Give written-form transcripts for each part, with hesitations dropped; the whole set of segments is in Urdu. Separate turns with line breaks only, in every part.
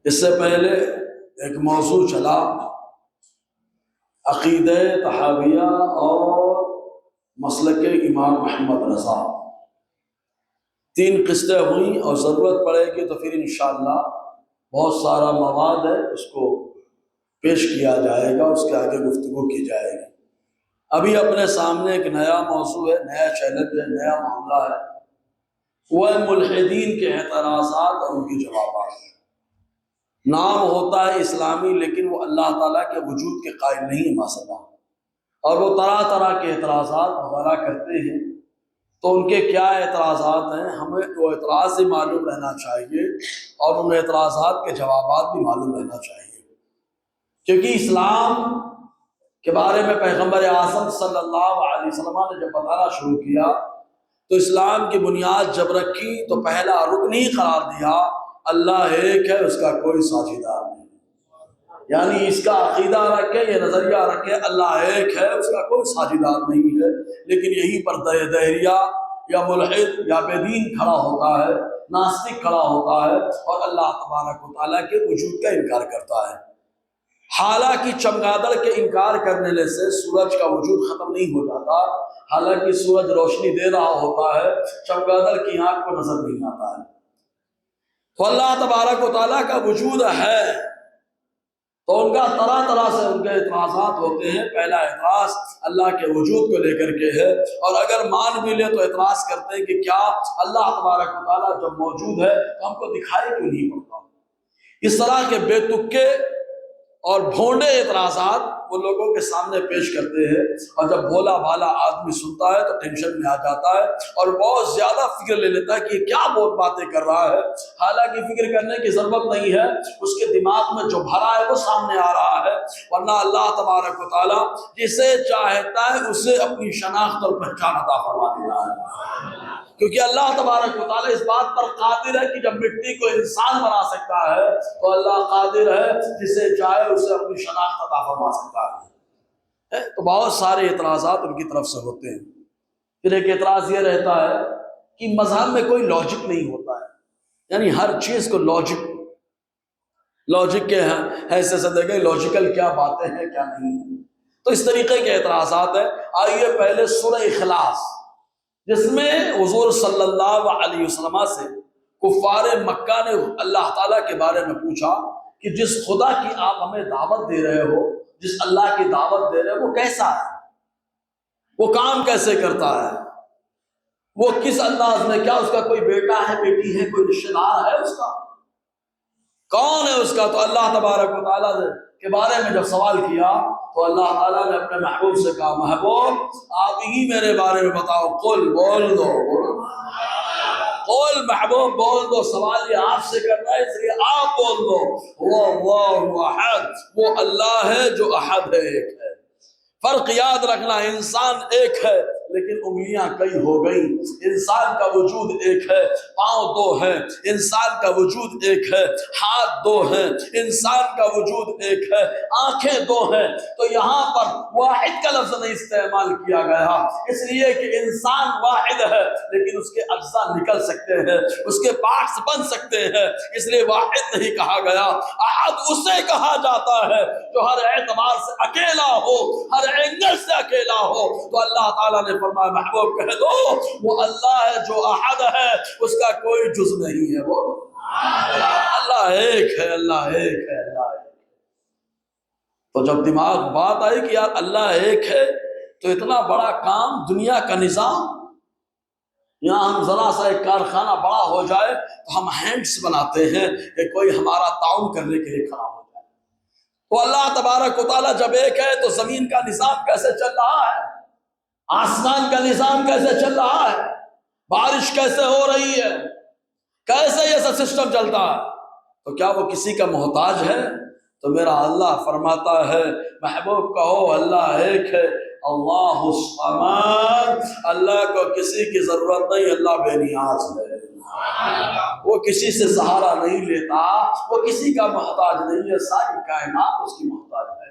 اس سے پہلے ایک موضوع چلا عقیدہ طحاویہ اور مسلک امام محمد رضا، 3 قسطیں ہوئیں، اور ضرورت پڑے گی تو پھر انشاءاللہ بہت سارا مواد ہے، اس کو پیش کیا جائے گا، اس کے آگے گفتگو کی جائے گی۔ ابھی اپنے سامنے ایک نیا موضوع ہے، نیا چیلنج ہے، نیا معاملہ ہے، وہ ہے ملحدین کے اعتراضات اور ان کے جوابات۔ نام ہوتا ہے اسلامی، لیکن وہ اللہ تعالیٰ کے وجود کے قائل نہیں ہے ماشاءاللہ، اور وہ طرح طرح کے اعتراضات وغیرہ کرتے ہیں۔ تو ان کے کیا اعتراضات ہیں، ہمیں وہ اعتراض بھی معلوم رہنا چاہیے اور ان اعتراضات کے جوابات بھی معلوم رہنا چاہیے، کیونکہ اسلام کے بارے میں پیغمبر اعظم صلی اللہ علیہ وسلم نے جب بتانا شروع کیا تو اسلام کی بنیاد جب رکھی تو پہلا رکن ہی قرار دیا اللہ ایک ہے، اس کا کوئی ساجھیدار نہیں۔ یعنی اس کا عقیدہ رکھے، یہ نظریہ رکھے اللہ ایک ہے، اس کا کوئی ساجھیدار نہیں ہے، لیکن یہیں پر دہریہ یا ملحد یا بے دین کھڑا ہوتا ہے، ناستک کھڑا ہوتا ہے اور اللہ تبارک و تعالیٰ کے وجود کا انکار کرتا ہے۔ حالانکہ چمگادڑ کے انکار کرنے سے سورج کا وجود ختم نہیں ہو جاتا، حالانکہ سورج روشنی دے رہا ہوتا ہے، چمگادڑ کی آنکھ کو نظر نہیں آتا ہے۔ تو اللہ تبارک و تعالیٰ کا وجود ہے، تو ان کا طرح طرح سے ان کے اعتراضات ہوتے ہیں۔ پہلا اعتراض اللہ کے وجود کو لے کر کے ہے، اور اگر مان بھی لے تو اعتراض کرتے ہیں کہ کیا اللہ تبارک و تعالیٰ جب موجود ہے تو ہم کو دکھائی کیوں نہیں پڑتا۔ اس طرح کے بے تکے اور بھونڈے اعتراضات وہ لوگوں کے سامنے پیش کرتے ہیں، اور جب بھولا بھالا آدمی سنتا ہے تو ٹینشن میں آ جاتا ہے اور بہت زیادہ فکر لے لیتا ہے کہ یہ کیا بہت باتیں کر رہا ہے، حالانکہ فکر کرنے کی ضرورت نہیں ہے، اس کے دماغ میں جو بھرا ہے وہ سامنے آ رہا ہے۔ ورنہ اللہ تبارک و تعالیٰ جسے چاہتا ہے اسے اپنی شناخت اور پہچان عطا فرما دیتا ہے، کیونکہ اللہ تبارک و تعالیٰ اس بات پر قادر ہے کہ جب مٹی کو انسان بنا سکتا ہے تو اللہ قادر ہے جسے چاہے اسے اپنی شناخت عطا فرما سکتا ہے۔ تو بہت سارے اعتراضات ان کی طرف سے ہوتے ہیں۔ پھر ایک اعتراض یہ رہتا ہے کہ مذہب میں کوئی لاجک نہیں ہوتا ہے، یعنی ہر چیز کو لاجک کے حیثیت سے دیکھیں، لاجیکل کیا باتیں ہیں کیا نہیں ہیں۔ تو اس طریقے کے اعتراضات ہیں۔ آئیے پہلے سورہ اخلاص، جس میں حضور صلی اللہ علیہ وسلم سے کفار مکہ نے اللہ تعالیٰ کے بارے میں پوچھا کہ جس خدا کی آپ ہمیں دعوت دے رہے ہو، جس اللہ کی دعوت دے رہے ہو، وہ کیسا ہے، وہ کام کیسے کرتا ہے، وہ کس انداز میں، کیا اس کا کوئی بیٹا ہے، بیٹی ہے، کوئی رشتہ دار ہے، اس کا کون ہے اس کا؟ تو اللہ تبارک و تعالیٰ کے بارے میں جب سوال کیا تو اللہ تعالیٰ نے اپنے محبوب سے کہا محبوب آپ ہی میرے بارے میں بتاؤ، قل بول دو، قل محبوب بول دو، سوال یہ آپ سے کرنا ہے اس لیے آپ بول دو، وہ اللہ احد، وہ اللہ ہے جو احد ہے، ایک ہے۔ فرق یاد رکھنا، انسان ایک ہے لیکن انگلیاں کئی ہو گئی، انسان کا وجود ایک ہے، پاؤں 2 ہیں، انسان کا وجود ایک ہے، ہاتھ 2 ہیں، انسان کا وجود ایک ہے، آنکھیں 2 ہیں۔ تو یہاں پر واحد کا لفظ نہیں استعمال کیا گیا، اس لیے کہ انسان واحد ہے لیکن اس کے اجزاء نکل سکتے ہیں، اس کے پارٹس بن سکتے ہیں، اس لیے واحد نہیں کہا گیا۔ احد اسے کہا جاتا ہے جو ہر اعتبار سے اکیلا ہو، ہر اینگل سے اکیلا ہو۔ تو اللہ تعالیٰ نے فرمایا محبوب کہہ دو وہ اللہ ہے جو احد ہے، اس کا کوئی جز نہیں ہے، وہ اللہ ایک ہے، اللہ ایک ہے، اللہ ایک ہے۔ تو جب دماغ بات آئی کہ یار اللہ ایک ہے تو اتنا بڑا کام، دنیا کا نظام، یہاں ہم ذرا سا ایک کارخانہ بڑا ہو جائے تو ہم ہینڈس بناتے ہیں کہ کوئی ہمارا تعاون کرنے کے لیے کھڑا ہو جائے۔ تو اللہ تبارک و تعالیٰ جب ایک ہے تو زمین کا نظام کیسے چل رہا ہے، آسمان کا نظام کیسے چل رہا ہے، بارش کیسے ہو رہی ہے، کیسے یہ سب سسٹم چلتا ہے؟ تو کیا وہ کسی کا محتاج ہے؟ تو میرا اللہ فرماتا ہے محبوب کہو اللہ ایک ہے، اللہ الصمد، اللہ کو کسی کی ضرورت نہیں، اللہ بے نیاز ہے، وہ کسی سے سہارا نہیں لیتا، وہ کسی کا محتاج نہیں ہے، ساری کائنات اس کی محتاج ہے۔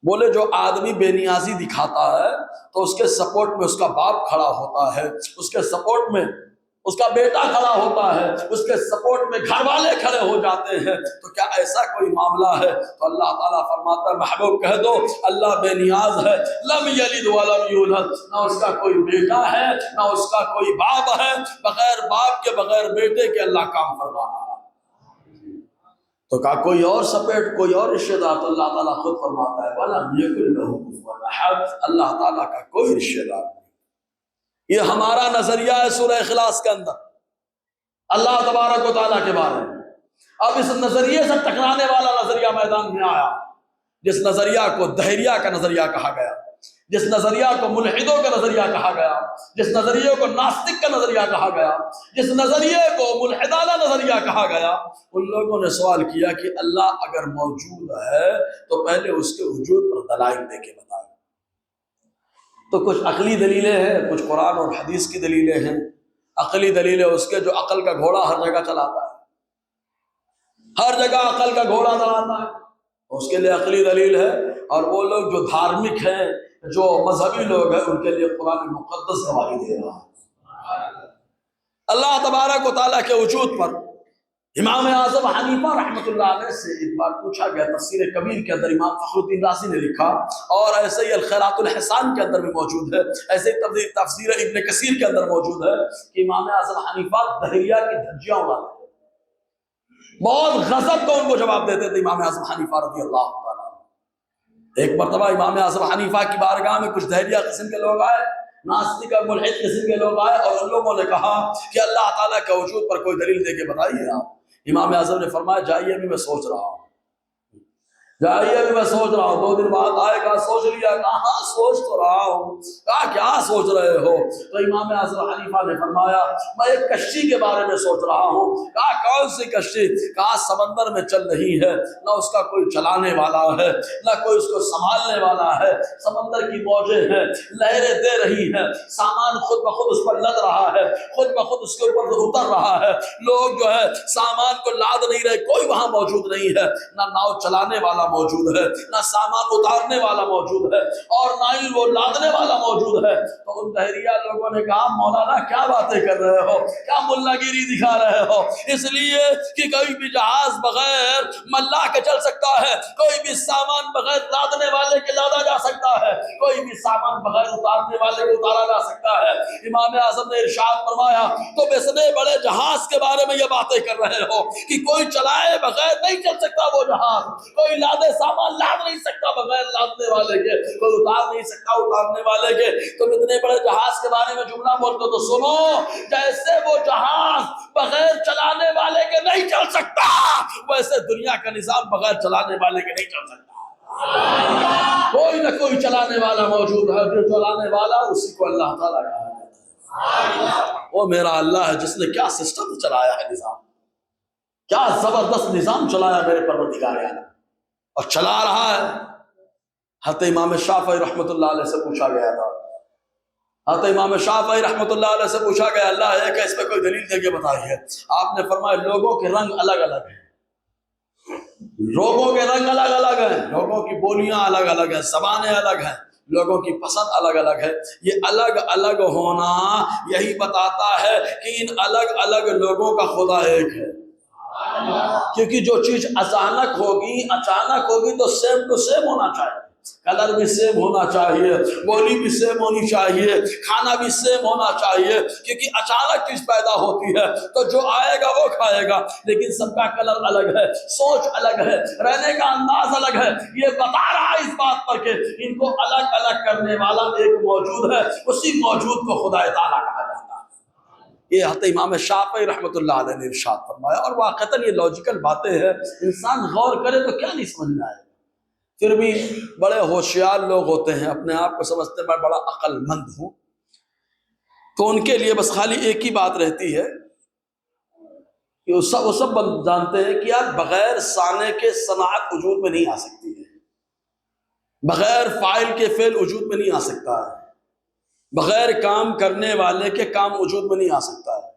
بولے جو آدمی بے نیازی دکھاتا ہے تو اس کے سپورٹ میں اس کا باپ کھڑا ہوتا ہے، اس کے سپورٹ میں اس کا بیٹا کھڑا ہوتا ہے، اس کے سپورٹ میں گھر والے کھڑے ہو جاتے ہیں، تو کیا ایسا کوئی معاملہ ہے؟ تو اللہ تعالیٰ فرماتا ہے محبوب کہہ دو اللہ بے نیاز ہے، لم یلد ولم یولد، نہ اس کا کوئی بیٹا ہے نہ اس کا کوئی باپ ہے، بغیر باپ کے بغیر بیٹے کے اللہ کام فرما رہا ہے۔ تو کہا کوئی اور سپیٹ، کوئی اور رشتہ دار؟ تو اللہ تعالیٰ خود فرماتا ہے وَلَمْ يَكُنْ لَهُ كُفُوًا أَحَدٌ، اللہ تعالیٰ کا کوئی رشتہ دار نہیں۔ یہ ہمارا نظریہ ہے سورہ اخلاص کے اندر اللہ تبارک و تعالیٰ کے بارے میں۔ اب اس نظریے سے ٹکرانے والا نظریہ میدان میں آیا، جس نظریہ کو دہریہ کا نظریہ کہا گیا، جس نظریہ کو ملحدوں کا نظریہ کہا گیا، جس نظریے کو ناستک کا نظریہ کہا گیا، جس نظریے کو ملحدانہ نظریہ کہا گیا، ان لوگوں نے سوال کیا کہ اللہ اگر موجود ہے تو پہلے اس کے وجود پر دلائل دے کے بتائیں۔ تو کچھ عقلی دلیلیں ہیں، کچھ قرآن اور حدیث کی دلیلیں ہیں۔ عقلی دلیل ہے اس کے جو عقل کا گھوڑا ہر جگہ چلاتا ہے، ہر جگہ عقل کا گھوڑا چلاتا ہے، اس کے لیے عقلی دلیل ہے۔ اور وہ لوگ جو دھارمک ہیں، جو مذہبی لوگ ہیں، ان کے لیے قرآن مقدس گواہی دے رہا ہے۔ اللہ تبارک و تعالیٰ کے وجود پر امام اعظم حنیفہ رحمۃ اللہ علیہ سے ایک بار پوچھا گیا، تفسیر کبیر کے اندر امام فخر الدین رازی نے لکھا، اور ایسے ہی الخیرات الحسان کے اندر بھی موجود ہے، ایسے ہی تفسیر ابن کثیر کے اندر موجود ہے کہ امام اعظم حنیفہ دہریہ کی دھجیاں اڑاتے تھے، بہت غضب کو ان کو جواب دیتے تھے امام اعظم حنیفہ رضی اللہ تعالیٰ۔ ایک مرتبہ امام اعظم حنیفہ کی بارگاہ میں کچھ دہریہ قسم کے لوگ آئے، ناستک اور ملحد قسم کے لوگ آئے، اور ان لوگوں نے کہا کہ اللہ تعالیٰ کے وجود پر کوئی دلیل دے کے بتائیے آپ۔ امام اعظم نے فرمایا جائیے ابھی میں سوچ رہا ہوں، جائیے ابھی میں سوچ رہا ہوں۔ 2 دن بعد آئے گا، سوچ لیا، کہا ہاں سوچ تو رہا ہوں۔ کہا کیا سوچ رہے ہو؟ تو امام اعظم حنیفہ نے فرمایا میں ایک کشتی کے بارے میں سوچ رہا ہوں۔ کہا کون سی کشتی؟ کہا سمندر میں چل رہی ہے، نہ اس کا کوئی چلانے والا ہے، نہ کوئی اس کو سنبھالنے والا ہے، سمندر کی موجیں ہیں، لہریں دے رہی ہیں، سامان خود بخود اس پر لد رہا ہے، خود بخود اس کے اوپر اتر رہا ہے، لوگ جو ہے سامان کو لاد نہیں رہے، کوئی وہاں موجود نہیں ہے، نہ ناؤ چلانے والا موجود ہے، نہ سامان اتارنے والا موجود ہے، اور نہ ہی وہ لادنے والا موجود ہے۔ تو ان دہریہ لوگوں نے کہا مولانا کیا باتیں کر رہے ہو، کیا ملا گیری دکھا رہے ہو؟ اس لیے کہ کوئی بھی جہاز بغیر ملاح کے چل سکتا ہے، کوئی بھی سامان بغیر لادنے والے کے لادا جا سکتا ہے، کوئی بھی سامان بغیر اتارنے والے کو اتارا جا سکتا ہے۔ امام اعظم نے ارشاد فرمایا تم اتنے بڑے جہاز کے بارے میں یہ باتیں کر رہے ہو کہ کوئی چلائے بغیر نہیں چل سکتا وہ جہاز، کوئی لادے سامان لاد نہیں سکتا بغیر لادنے والے کے، کوئی اتار نہیں سکتا اتارنے والے کے۔ تم اتنے بڑے جہاز کے بارے میں جملہ بولتے تو سنو، جیسے وہ جہاز بغیر چلانے والے کے نہیں چل سکتا، ویسے دنیا کا نظام بغیر چلانے والے کے نہیں چل سکتا۔ کوئی نہ کوئی چلانے والا موجود ہے، جو چلانے والا اسی کو اللہ تعالیٰ کہا جاتا ہے۔ وہ میرا اللہ ہے جس نے کیا سسٹم چلایا ہے، نظام کیا زبردست نظام چلایا میرے پروردگار نے، اور چلا رہا ہے۔ حضرت امام شافعی رحمۃ اللہ علیہ سے پوچھا گیا تھا، حضرت امام شافعی رحمۃ اللہ علیہ سے پوچھا گیا اللہ ہے کہ اس پہ کوئی دلیل دے کے بتائیے۔ آپ نے فرمایا لوگوں کے رنگ الگ الگ ہیں، لوگوں کے رنگ الگ الگ ہیں، لوگوں کی بولیاں الگ الگ ہیں، زبانیں الگ ہیں، لوگوں کی پسند الگ الگ ہے۔ یہ الگ الگ ہونا یہی بتاتا ہے کہ ان الگ الگ لوگوں کا خدا ایک ہے، کیونکہ جو چیز اچانک ہوگی تو سیم ٹو سیم ہونا چاہیے، کلر بھی سیم ہونا چاہیے، بولی بھی سیم ہونی چاہیے، کھانا بھی سیم ہونا چاہیے، کیونکہ اچانک چیز پیدا ہوتی ہے تو جو آئے گا وہ کھائے گا، لیکن سب کا کلر الگ ہے، سوچ الگ ہے، رہنے کا انداز الگ ہے۔ یہ بتا رہا ہے اس بات پر کہ ان کو الگ الگ کرنے والا ایک موجود ہے، اسی موجود کو خدا تعالیٰ کہا جاتا ہے۔ یہ حضرت امام شافعی رحمۃ اللہ علیہ نے ارشاد فرمایا، اور واقعتاً یہ لاجیکل باتیں ہیں، انسان غور کرے تو کیا نہیں سمجھ میں آئے۔ پھر بھی بڑے ہوشیار لوگ ہوتے ہیں، اپنے آپ کو سمجھتے ہیں میں بڑا عقل مند ہوں، تو ان کے لیے بس خالی ایک ہی بات رہتی ہے کہ وہ سب جانتے ہیں کہ یار بغیر صانع کے صنعت وجود میں نہیں آ سکتی ہے، بغیر فاعل کے فعل وجود میں نہیں آ سکتا ہے، بغیر کام کرنے والے کے کام وجود میں نہیں آ سکتا ہے۔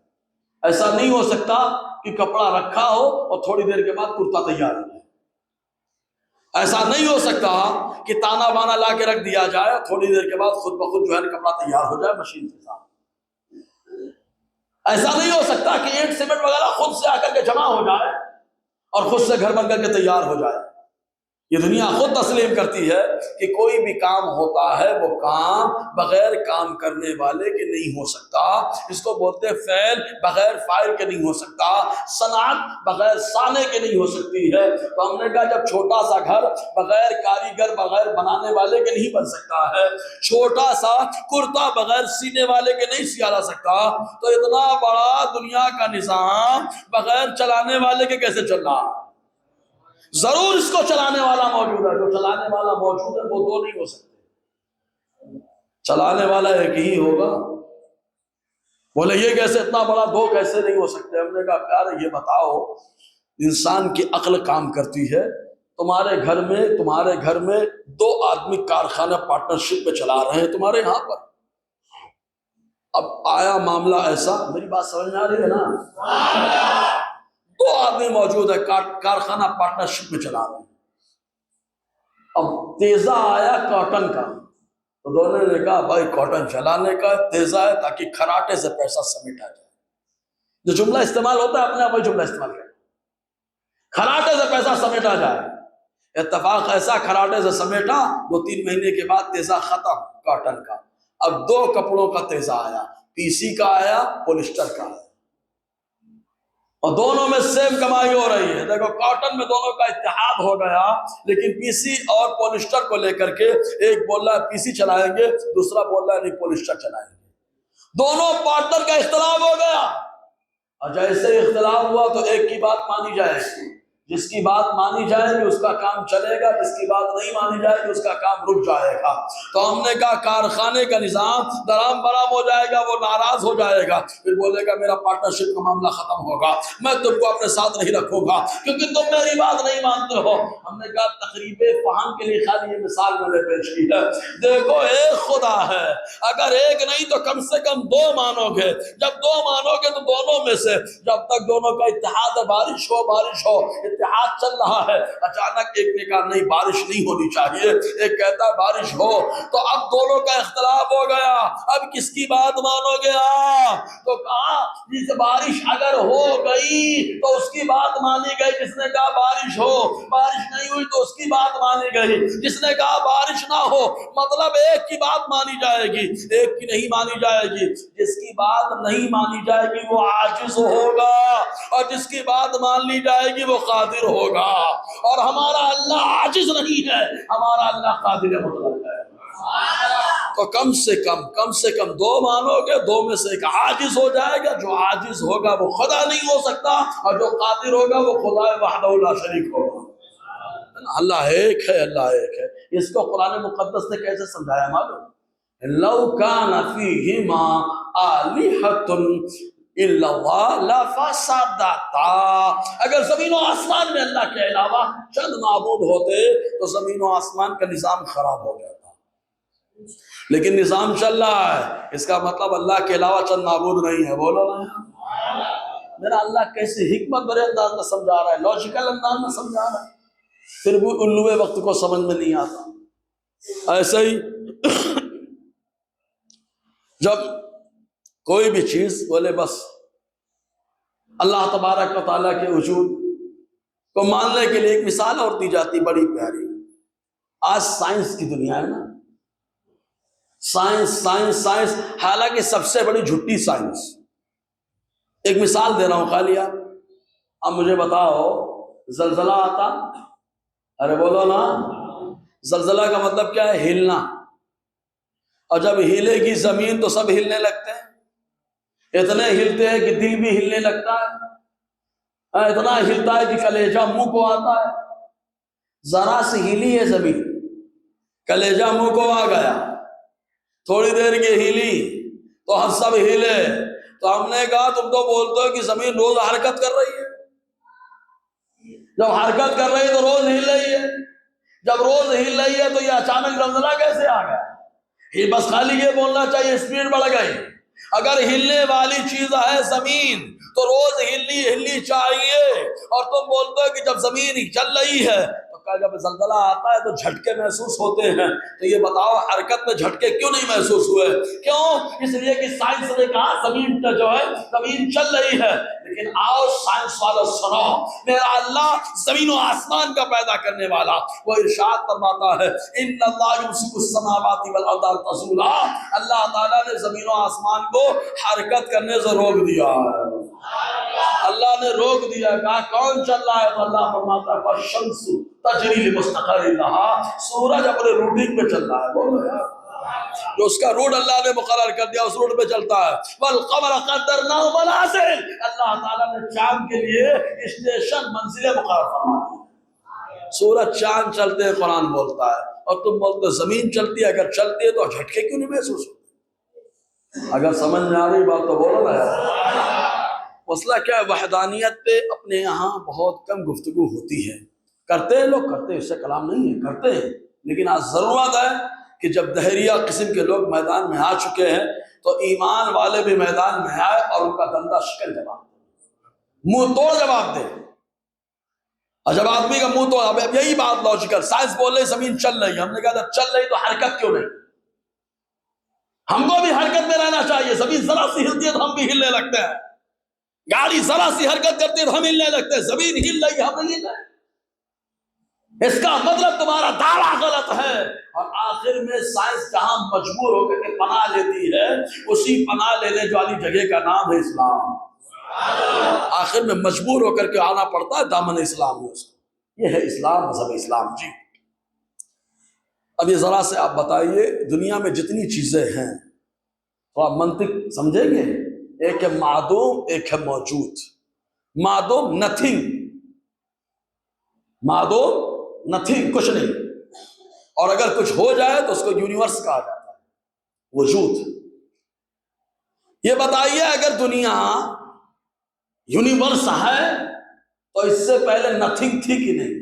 ایسا نہیں ہو سکتا کہ کپڑا رکھا ہو اور تھوڑی دیر کے بعد کرتا تیار ہو جائے، ایسا نہیں ہو سکتا کہ تانا بانا لا کے رکھ دیا جائے، تھوڑی دیر کے بعد خود بخود جو ہے کپڑا تیار ہو جائے مشین کے ساتھ۔ ایسا نہیں ہو سکتا کہ اینٹ سیمنٹ وغیرہ خود سے آ کر کے جمع ہو جائے اور خود سے گھر بن کر کے تیار ہو جائے۔ یہ دنیا خود تسلیم کرتی ہے کہ کوئی بھی کام ہوتا ہے وہ کام بغیر کام کرنے والے کے نہیں ہو سکتا۔ اس کو بولتے ہیں فعل بغیر فاعل کے نہیں ہو سکتا، صنعت بغیر صانع کے نہیں ہو سکتی ہے۔ تو ہم نے کہا جب چھوٹا سا گھر بغیر کاریگر بغیر بنانے والے کے نہیں بن سکتا ہے، چھوٹا سا کرتا بغیر سینے والے کے نہیں سیا جا سکتا، تو اتنا بڑا دنیا کا نظام بغیر چلانے والے کے کیسے چل رہا ہے؟ ضرور اس کو چلانے والا موجود ہے۔ جو چلانے والا موجود ہے وہ دو نہیں ہو سکتے، چلانے والا ایک ہی ہوگا۔ بولے یہ کیسے اتنا بڑا دو کیسے نہیں ہو سکتے؟ ہم نے کہا پیارے یہ بتاؤ، انسان کی عقل کام کرتی ہے، تمہارے گھر میں دو آدمی کارخانہ پارٹنرشپ میں چلا رہے ہیں تمہارے یہاں پر۔ اب آیا معاملہ ایسا، میری بات سمجھ میں آ رہی ہے نا؟ دو آدمی موجود ہے کارخانہ پارٹنرشپ میں چلا رہے ہیں۔ اب تیزہ آیا کاٹن کا، تو دونوں نے کہا بھائی کاٹن چلانے کا تیزہ ہے تاکہ کھراٹے سے پیسہ سمیٹا جائے۔ جو جملہ استعمال ہوتا ہے اپنے آپ وہی جملہ استعمال کریں، کھراٹے سے پیسہ سمیٹا جائے۔ اتفاق ایسا کھراٹے سے سمیٹا، 2-3 مہینے کے بعد تیزہ ختم کاٹن کا۔ اب دو کپڑوں کا تیزہ آیا، پی سی کا آیا، پولیسٹر کا آیا، اور دونوں میں سیم کمائی ہو رہی ہے۔ دیکھو کاٹن میں دونوں کا اتحاد ہو گیا، لیکن پی سی اور پولیسٹر کو لے کر کے ایک بول رہا ہے پی سی چلائیں گے، دوسرا بول رہا ہے نہیں پولیسٹر چلائیں گے۔ دونوں پارٹنر کا اختلاف ہو گیا، اور جیسے اختلاف ہوا تو ایک کی بات مانی جائے گی، جس کی بات مانی جائے گی اس کا کام چلے گا، جس کی بات نہیں مانی جائے گی اس کا کام رک جائے گا۔ تو ہم نے کہا کارخانے کا نظام درام برام ہو جائے گا، وہ ناراض ہو جائے گا، پھر بولے گا میرا پارٹنرشپ کا معاملہ ختم ہوگا، میں تم کو اپنے ساتھ نہیں رکھوں گا کیونکہ تم میری بات نہیں مانتے ہو۔ ہم نے کہا تقریب فہم کے لیے خالی یہ مثال میں نے پیش کی ہے۔ دیکھو ایک خدا ہے، اگر ایک نہیں تو کم سے کم دو مانو گے، جب دو مانو گے تو دونوں میں سے جب تک دونوں کا اتحاد ہے، بارش ہو اتحاد چل رہا ہے، اچانک ایک نے کہا نہیں بارش نہیں ہونی چاہیے، ایک کہتا ہے بارش ہو، تو اب دونوں کا اختلاف ہو گیا، اب کس کی بات مانو گے آپ؟ تو کہا جس بارش اگر ہو گئی تو اس کی بات مانی گئی، جس نے کہا بارش ہو، بارش نہیں ہوئی تو اس کی بات مانی گئی، جس نے کہا بارش نہ ہو، مطلب ایک کی بات مانی جائے گی، ایک کی نہیں مانی جائے گی۔ جس کی بات نہیں مانی جائے گی وہ عاجز ہوگا، اور جس کی بات مان لی جائے گی وہ قادر ہوگا، اور ہمارا اللہ عاجز نہیں ہے، ہمارا اللہ قادر مطلق ہے۔ تو کم سے کم دو مانو گے، دو میں سے ایک عاجز ہو جائے گا، جو عاجز ہوگا وہ خدا نہیں ہو سکتا، اور جو قادر ہوگا وہ خدا وحدہ لا شریک ہوگا۔ اللہ ایک ہے، اللہ ایک ہے۔ اس کو قرآن مقدس نے کیسے سمجھایا معلوم؟ لو کان فیہما آلہۃ الا اللہ لفسدتا، اگر زمین و آسمان میں اللہ کے علاوہ چند معبود ہوتے تو زمین و آسمان کا نظام خراب ہو جاتا، لیکن نظام چل رہا ہے، اس کا مطلب اللہ کے علاوہ چند معبود نہیں ہے۔ بولو نا، میرا اللہ کیسے حکمت بھرے انداز میں سمجھا رہا ہے، لاجیکل انداز میں سمجھا رہا ہے، پھر بھی الوے وقت کو سمجھ میں نہیں آتا۔ ایسے ہی جب کوئی بھی چیز بولے بس اللہ تبارک و تعالیٰ کے وجود کو ماننے کے لیے ایک مثال اور دی جاتی بڑی پیاری۔ آج سائنس کی دنیا ہے نا، سائنس حالانکہ سب سے بڑی جھوٹی سائنس۔ ایک مثال دے رہا ہوں خالی، آپ اب مجھے بتاؤ زلزلہ آتا، ارے بولو نا، زلزلہ کا مطلب کیا ہے؟ ہلنا، اور جب ہلے گی زمین تو سب ہلنے لگتے ہیں، اتنے ہلتے ہیں کہ دل بھی ہلنے لگتا ہے، اتنا ہلتا ہے کہ کلیجہ منہ کو آتا ہے۔ ذرا سی ہلی ہے زمین، کلیجہ منہ کو آ گیا، تھوڑی دیر کی ہلی تو ہم سب ہلے۔ تو ہم نے کہا تم تو بولتے ہو کہ زمین روز حرکت کر رہی ہے، جب حرکت کر رہی ہے تو روز ہل رہی ہے، جب روز ہل رہی ہے تو یہ اچانک زلزلہ کیسے آ گیا؟ یہ بس خالی یہ بولنا چاہیے اسپیڈ بڑھ گئی۔ اگر ہلنے والی چیز ہے زمین تو روز ہلنی چاہیے، اور تم بولتے ہو کہ جب زمین چل رہی ہے تو کا جب زلزلہ آتا ہے تو جھٹکے محسوس ہوتے ہیں، تو یہ بتاؤ حرکت میں جھٹکے کیوں نہیں محسوس ہوئے؟ کیوں؟ اس لیے کہ سائنس نے کہا زمین جو ہے زمین چل رہی ہے، لیکن آؤ سائنس والوں سنو، میرا اللہ زمین و آسمان کا پیدا کرنے والا وہ ارشاد فرماتا ہے ان اللہ یمسک السماوات والارض ان تزولا، اللہ تعالیٰ نے زمین و آسمان کو حرکت کرنے سے روک دیا ہے، اللہ نے روک دیا۔ کہا کون چل رہا ہے؟ تو اللہ فرماتا ہے والشمس تجری لمستقر لها، سورج اپنے روٹنگ پہ چل رہا ہے، بولو یار، جو اس کا روٹ اللہ نے مقرر کر دیا اس روٹ پہ چلتا ہے۔ والقمر قدرناه منازل، اللہ تعالیٰ نے چاند کے لیے اسٹیشن منزلیں مقرر فرما دی۔ سورج چاند چلتے ہیں قرآن بولتا ہے، اور تم بولتے ہو زمین چلتی ہے، اگر چلتی ہے تو جھٹکے کیوں نہیں محسوس ہوتے؟ اگر سمجھ میں آ رہی بات تو بولو نا یار۔ مسئلہ کیا ہے؟ وحدانیت پہ اپنے یہاں بہت کم گفتگو ہوتی ہے، کرتے ہیں لوگ، کرتے ہیں، اس سے کلام نہیں ہے، کرتے ہیں، لیکن آج ضرورت ہے کہ جب دہریہ قسم کے لوگ میدان میں آ چکے ہیں تو ایمان والے بھی میدان میں آئے اور ان کا دندہ شکن جواب دے، منہ توڑ جواب دے۔ اور جب آدمی کا منہ توڑ، اب یہی بات لاجیکل، سائنس بول رہے زمین چل رہی ہے، ہم نے کہا جب چل رہی تو حرکت کیوں نہیں؟ ہم کو بھی حرکت میں رہنا چاہیے، زمین ذرا سی ہلتی ہے تو ہم بھی ہلنے لگتے ہیں، گاڑی ذرا سی حرکت کرتی ہے تو ہم ہلنے لگتے ہیں، زمین ہل رہی ہے ہم نہیں ہل رہے، اس کا مطلب تمہارا دعویٰ غلط ہے۔ اور آخر میں سائنس جہاں مجبور ہو کر کے پناہ لیتی ہے، اسی پناہ لینے والی جگہ کا نام ہے اسلام۔ آخر میں مجبور ہو کر کے آنا پڑتا ہے دامن اسلام میں، اس کو، یہ ہے اسلام، مذہب اسلام۔ جی اب یہ ذرا سے آپ بتائیے، دنیا میں جتنی چیزیں ہیں تو آپ منطق سمجھیں گے، ایک ہے معدوم، ایک ہے موجود۔ معدوم نتھنگ، معدوم نتھنگ، کچھ نہیں، اور اگر کچھ ہو جائے تو اس کو یونیورس کہا جاتا ہے، وجود۔ یہ بتائیے اگر دنیا یونیورس ہے تو اس سے پہلے نتھنگ تھی کہ نہیں؟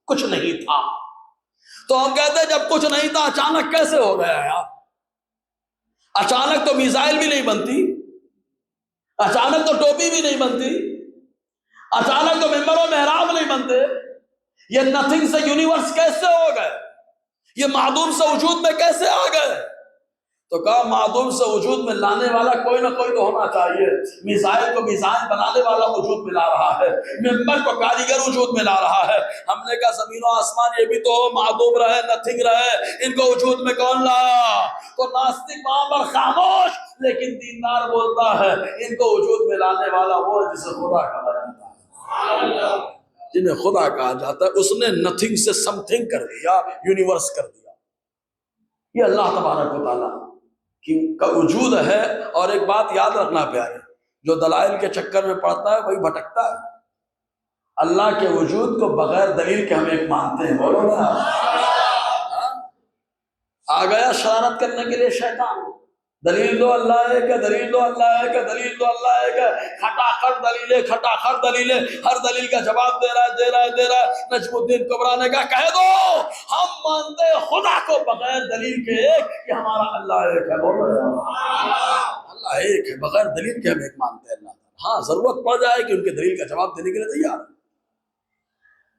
کچھ نہیں تھا، تو ہم کہتے ہیں جب کچھ نہیں تھا اچانک کیسے ہو گیا یار؟ اچانک تو میزائل بھی نہیں بنتی، اچانک تو ٹوپی بھی نہیں بنتی، اچانک تو ممبر و محراب نہیں بنتے، یہ نتھنگ سے یونیورس کیسے ہو گئے؟ یہ معدوم سے وجود میں کیسے آ گئے؟ تو کہا معدوم سے وجود میں لانے والا کوئی نہ کوئی تو ہونا چاہیے۔ میزائل کو میزائل بنانے والا وجود میں لا رہا ہے، ممبر کو کاریگر وجود میں لا رہا ہے۔ ہم نے کہا زمین و آسمان یہ بھی تو معدوم رہے، نتھنگ رہے، ان کو وجود میں کون لایا؟ تو ناستک وہاں پر خاموش، لیکن دیندار بولتا ہے ان کو وجود میں لانے والا وہ ہے جسے خدا کہا جاتا ہے، جنہیں خدا کہا جاتا ہے، اس نے نتھنگ سے سم تھنگ کر دیا، یونیورس کر دیا۔ یہ اللہ تبارک و تعالیٰ کا وجود ہے۔ اور ایک بات یاد رکھنا پیارے، جو دلائل کے چکر میں پڑتا ہے وہی بھٹکتا ہے۔ اللہ کے وجود کو بغیر دلیل کے ہم ایک مانتے ہیں، بولو نا۔ آ گیا شرارت کرنے کے لیے شیطان، دلیل دو اللہ ہے کیا، دلیل دو اللہ ہے کیا، دلیل دو اللہ ہے کیا، کھٹاخٹ دلیلیں، کھٹاخٹ دلیلیں، ہر دلیل کا جواب دے رہا ہے۔ نجم الدین کبریٰ نے کہا کہہ دو ہم مانتے خدا کو بغیر دلیل کے کہ ہمارا اللہ ایک ہے، بولو اللہ ایک ہے، بغیر دلیل کے ہم ایک مانتے ہیں اللہ۔ ہاں ضرورت پڑ جائے کہ ان کے دلیل کا جواب دینے کے لیے تیار ہے۔